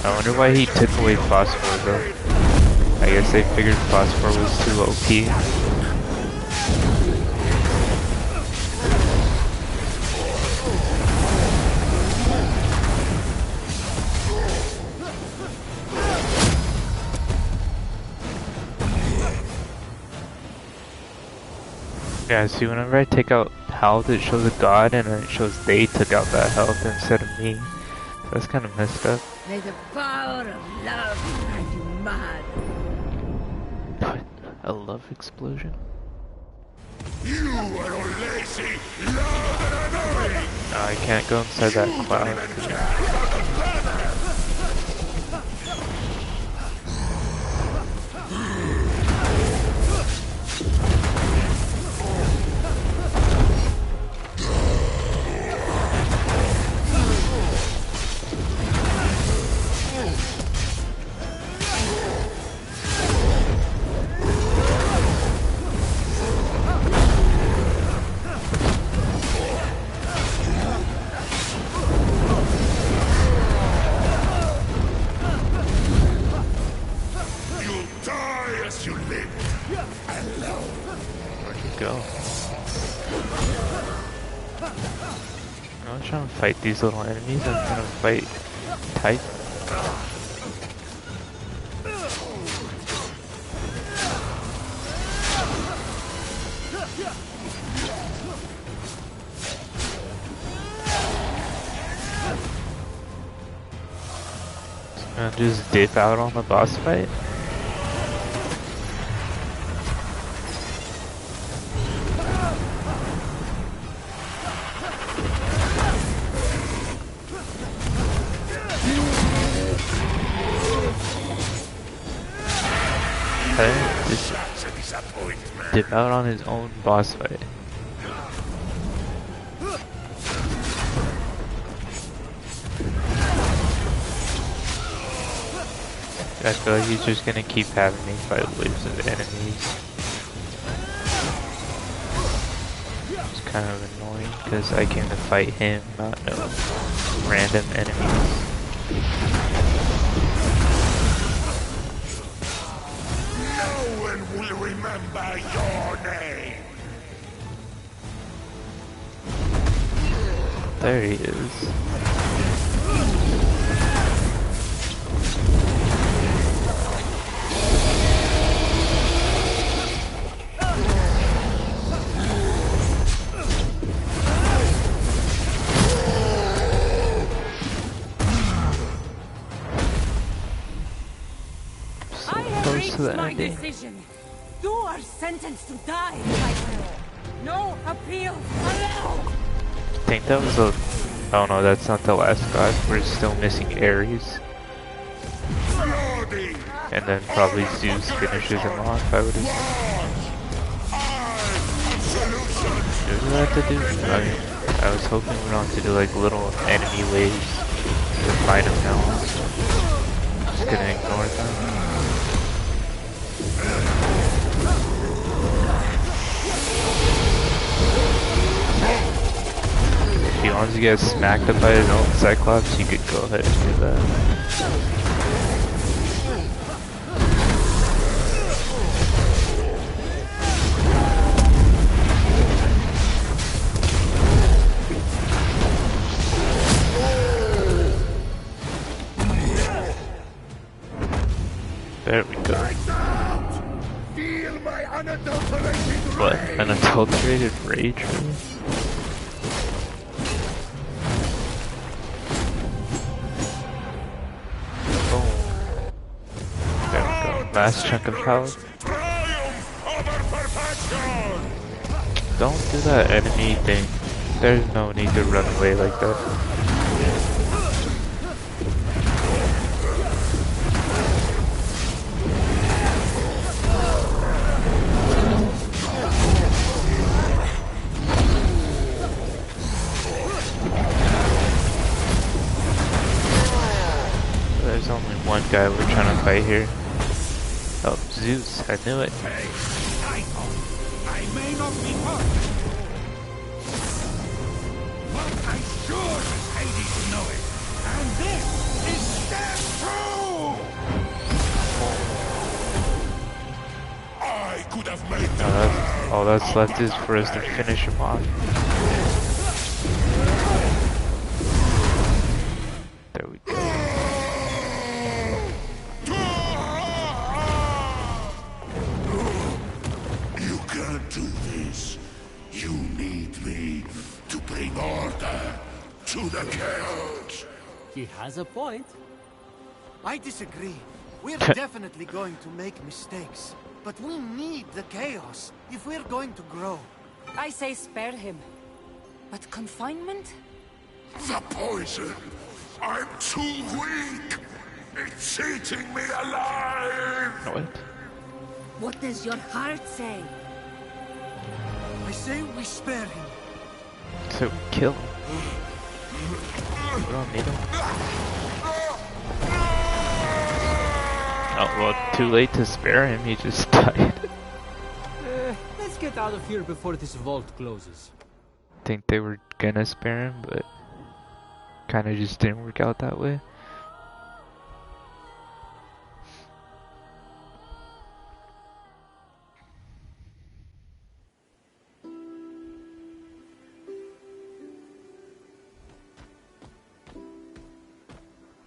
I wonder why he took away phosphor though. I guess they figured phosphor was too OP. Yeah, see, whenever I take out health, it shows a god, and then it shows they took out that health instead of me. That's kind of messed up. May the power of love drive you mad. A love explosion? You are all lazy, loud and annoying! No, I can't go inside that cloud. I'm not trying to fight these little enemies, I'm trying to fight Typhon. And just dip out on the boss fight? Just dip out on his own boss fight. I feel like he's just gonna keep having me fight waves of enemies. It's kind of annoying because I came to fight him, not no random enemies. No one will remember your name! There he is. My decision. You are sentenced to die, Typhon. No appeal allowed. I think that was a... Oh no, that's not the last god. We're still missing Ares. And then probably Zeus finishes him off, I would assume. What do we have to do? I was hoping we don't have to do like little enemy waves to fight him now. Just gonna ignore them. If he wants to get smacked up by his own Cyclops, you could go ahead and do that. There we go. What? An adulterated rage? Last chunk of health. Don't do that enemy thing. There's no need to run away like that. There's only one guy we're trying to fight here. Oh, Zeus, I knew it. Hey, Typhon, I may not be perfect, but I sure as Hades know it. And this is step 2! I could have made All that's left is for us to finish him off. There we go. You can't do this. You need me to bring order to the chaos. He has a point. I disagree. We're definitely going to make mistakes, but we need the chaos if we're going to grow. I say spare him. But confinement? The poison! I'm too weak! It's eating me alive! What? What does your heart say? I say we spare him. So kill him. We don't need him. Oh well, too late to spare him. He just died. Let's get out of here before this vault closes. Think they were gonna spare him, but kind of just didn't work out that way.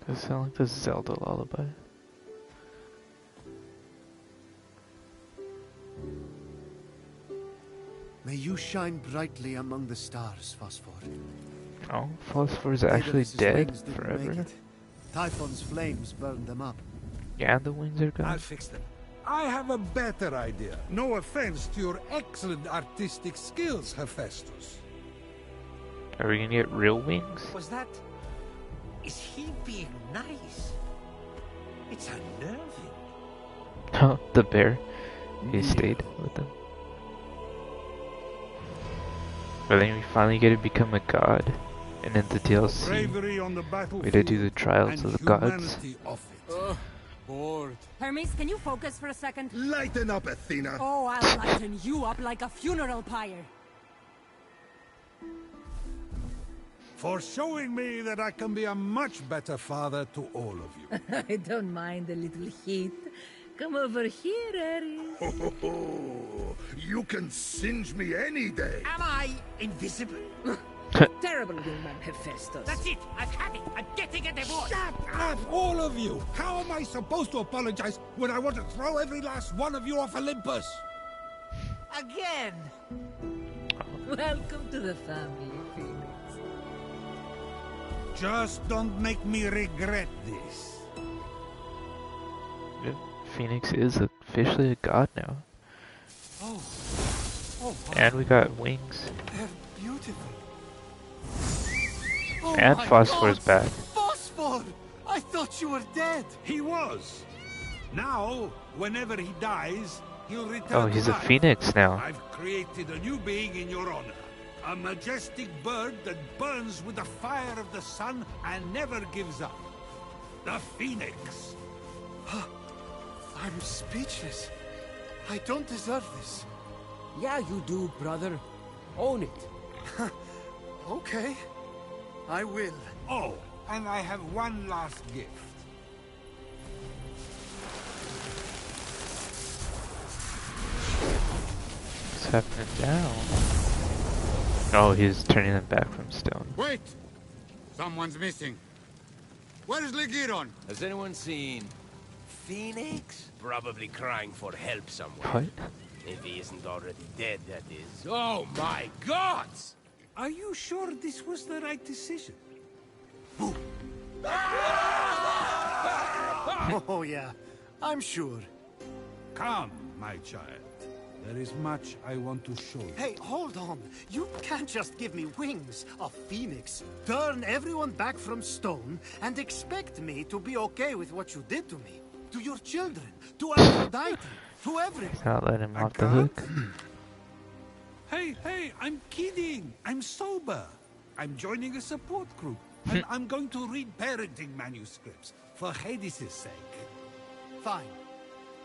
Does it sound like the Zelda lullaby? May you shine brightly among the stars, Phosphor. Oh, Phosphor's actually Daedalus' dead wings didn't forever. make it. Typhon's flames burned them up. Yeah, the wings are I'll gone. fix them. I have a better idea. No offense to your excellent artistic skills, Hephaestus. Are we gonna get real wings? Was that... Is he being nice? It's unnerving. Oh, the bear. He stayed with them. But then we finally get to become a god. And in the DLC, Bravery on the battlefield we had to do the trials and of the gods. humanity of it. Bored. Hermes, can you focus for a second? Lighten up, Athena! Oh, I'll lighten you up like a funeral pyre. For showing me that I can be a much better father to all of you. I don't mind a little heat. Come over here, Ares. You can singe me any day! Am I invisible? Terrible woman, Hephaestus. That's it! I've had it! I'm getting a divorce! Shut up, all of you! How am I supposed to apologize when I want to throw every last one of you off Olympus? Again! Welcome to the family, Fenyx. Just don't make me regret this. Yeah, Fenyx is officially a god now. Oh. Oh, wow. And we got wings. They're beautiful. Oh And my Phosphor's God! back. Phosphor! I thought you were dead. He was. Now, whenever he dies, he'll return. Oh, he's to a life. Phoenix now. I've created a new being in your honor. A majestic bird that burns with the fire of the sun and never gives up. The Phoenix. I'm speechless. I don't deserve this. Yeah, you do, brother. Own it. Okay. I will. Oh, and I have one last gift. What's happening now? Oh, he's turning them back from stone. Wait! Someone's missing. Where's Ligiron? Has anyone seen Fenyx? Probably crying for help somewhere. What? If he isn't already dead, that is. Oh my gods! Are you sure this was the right decision? Oh, yeah. I'm sure. Come, my child. There is much I want to show you. Hey, hold on. You can't just give me wings, a phoenix, turn everyone back from stone, and expect me to be okay with what you did to me. To your children, to Aphrodite, to everyone. Not let him off the hook. Hey, I'm kidding. I'm sober. I'm joining a support group. And I'm going to read parenting manuscripts for Hades' sake. Fine.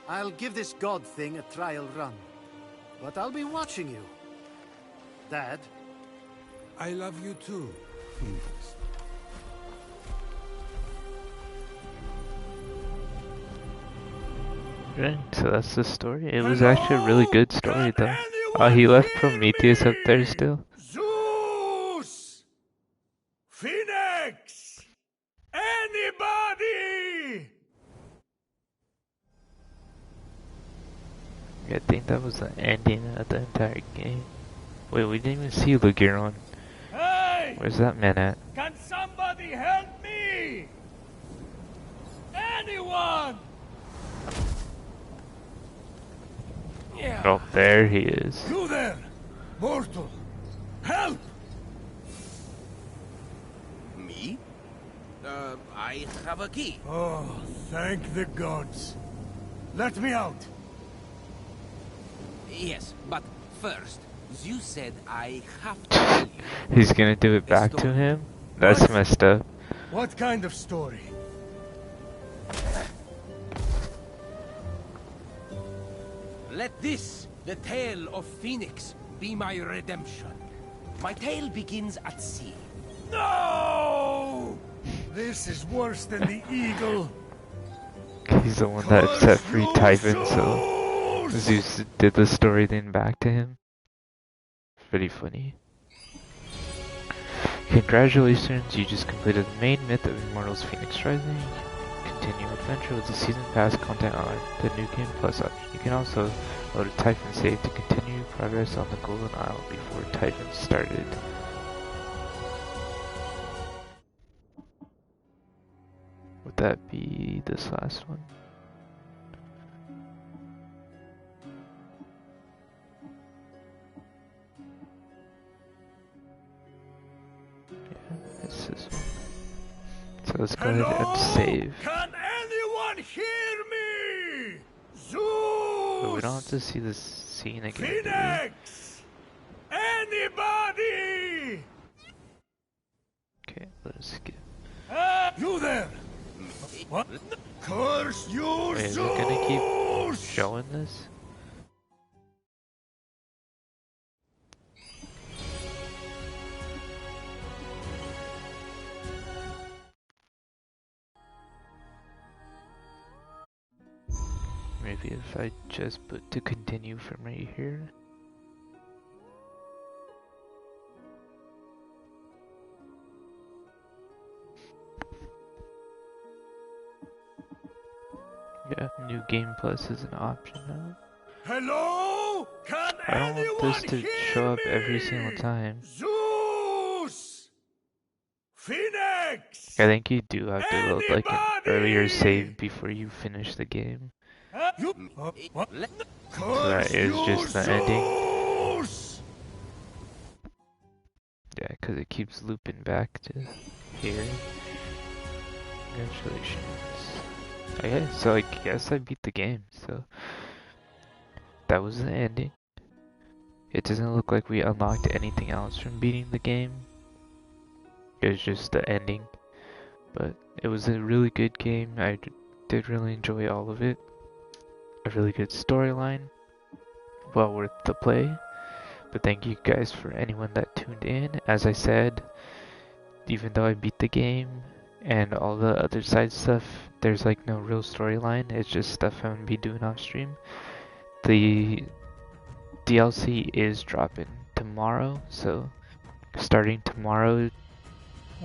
I'll give this god thing a trial run. But I'll be watching you. Dad? I love you too, Phoenix. Right, so that's the story. It was actually a really good story, though. Oh, he left Prometheus up there still. Zeus! Fenyx! Anybody! I think that was the ending of the entire game. Wait, we didn't even see Ligiron. Hey! Where's that man at? Can somebody help me? Anyone! Oh, there he is. You there, mortal! Help! Me? I have a key. Oh, thank the gods. Let me out. Yes, but first, you said I have to tell you. He's gonna do it back to him? That's What? messed up. What kind of story? Let this, the tale of Fenyx, be my redemption. My tale begins at sea. No! This is worse than the eagle. He's the one that set free Typhon, so Zeus did the story then back to him. Pretty funny. Congratulations, you just completed the main myth of Immortals Fenyx Rising. Continue adventure with the Season Pass content on the New Game Plus option. You can also load a Typhon save to continue progress on the Golden Isle before Typhon started. Would that be this last one? Yeah, it's this one. So let's go ahead and save. Can anyone hear me? Zeus! But we don't have to see this scene again, do we? Fenyx! Anybody! Okay, let's skip. You there! What? Curse you, Wait, is Zeus! it gonna keep showing this? Maybe if I just put to continue from right here. Yeah, New Game Plus is an option now. Hello? Can I don't anyone want this to hear show up me? every single time. Zeus! Fenyx! I think you do have to load like an earlier Anybody? save before you finish the game. What? So that is just the ending. Zeus! Yeah, because it keeps looping back to here. Congratulations. Okay, so I guess I beat the game, so that was the ending. It doesn't look like we unlocked anything else from beating the game. It was just the ending. But it was a really good game. I did really enjoy all of it. A really good storyline. Well worth the play. But thank you guys for anyone that tuned in. As I said, even though I beat the game and all the other side stuff, there's like no real storyline. It's just stuff I'm gonna be doing off stream. The DLC is dropping tomorrow, so starting tomorrow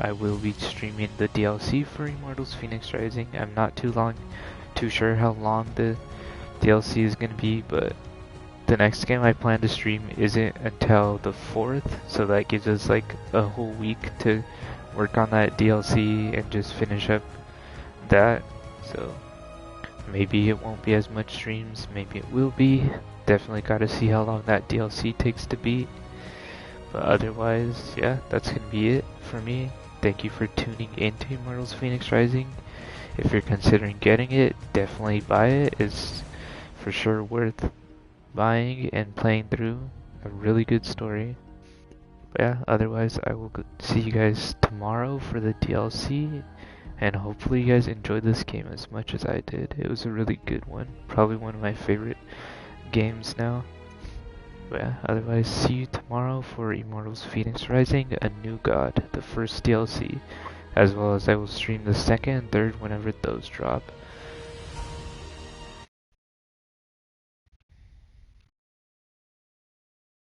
I will be streaming the DLC for Immortals Fenyx Rising. I'm not too sure how long the DLC is gonna be, but the next game I plan to stream isn't until the 4th, so that gives us like a whole week to work on that DLC and just finish up that. So maybe it won't be as much streams, maybe it will be. Definitely gotta see how long that DLC takes to beat. But otherwise, yeah, that's gonna be it for me. Thank you for tuning into Immortals Fenyx Rising. If you're considering getting it, definitely buy it. It's for sure worth buying and playing through. A really good story. But yeah, otherwise I will see you guys tomorrow for the DLC. And hopefully you guys enjoyed this game as much as I did. It was a really good one. Probably one of my favorite games now. But yeah, otherwise see you tomorrow for Immortals Fenyx Rising, A New God, the first DLC. As well as I will stream the second and third whenever those drop.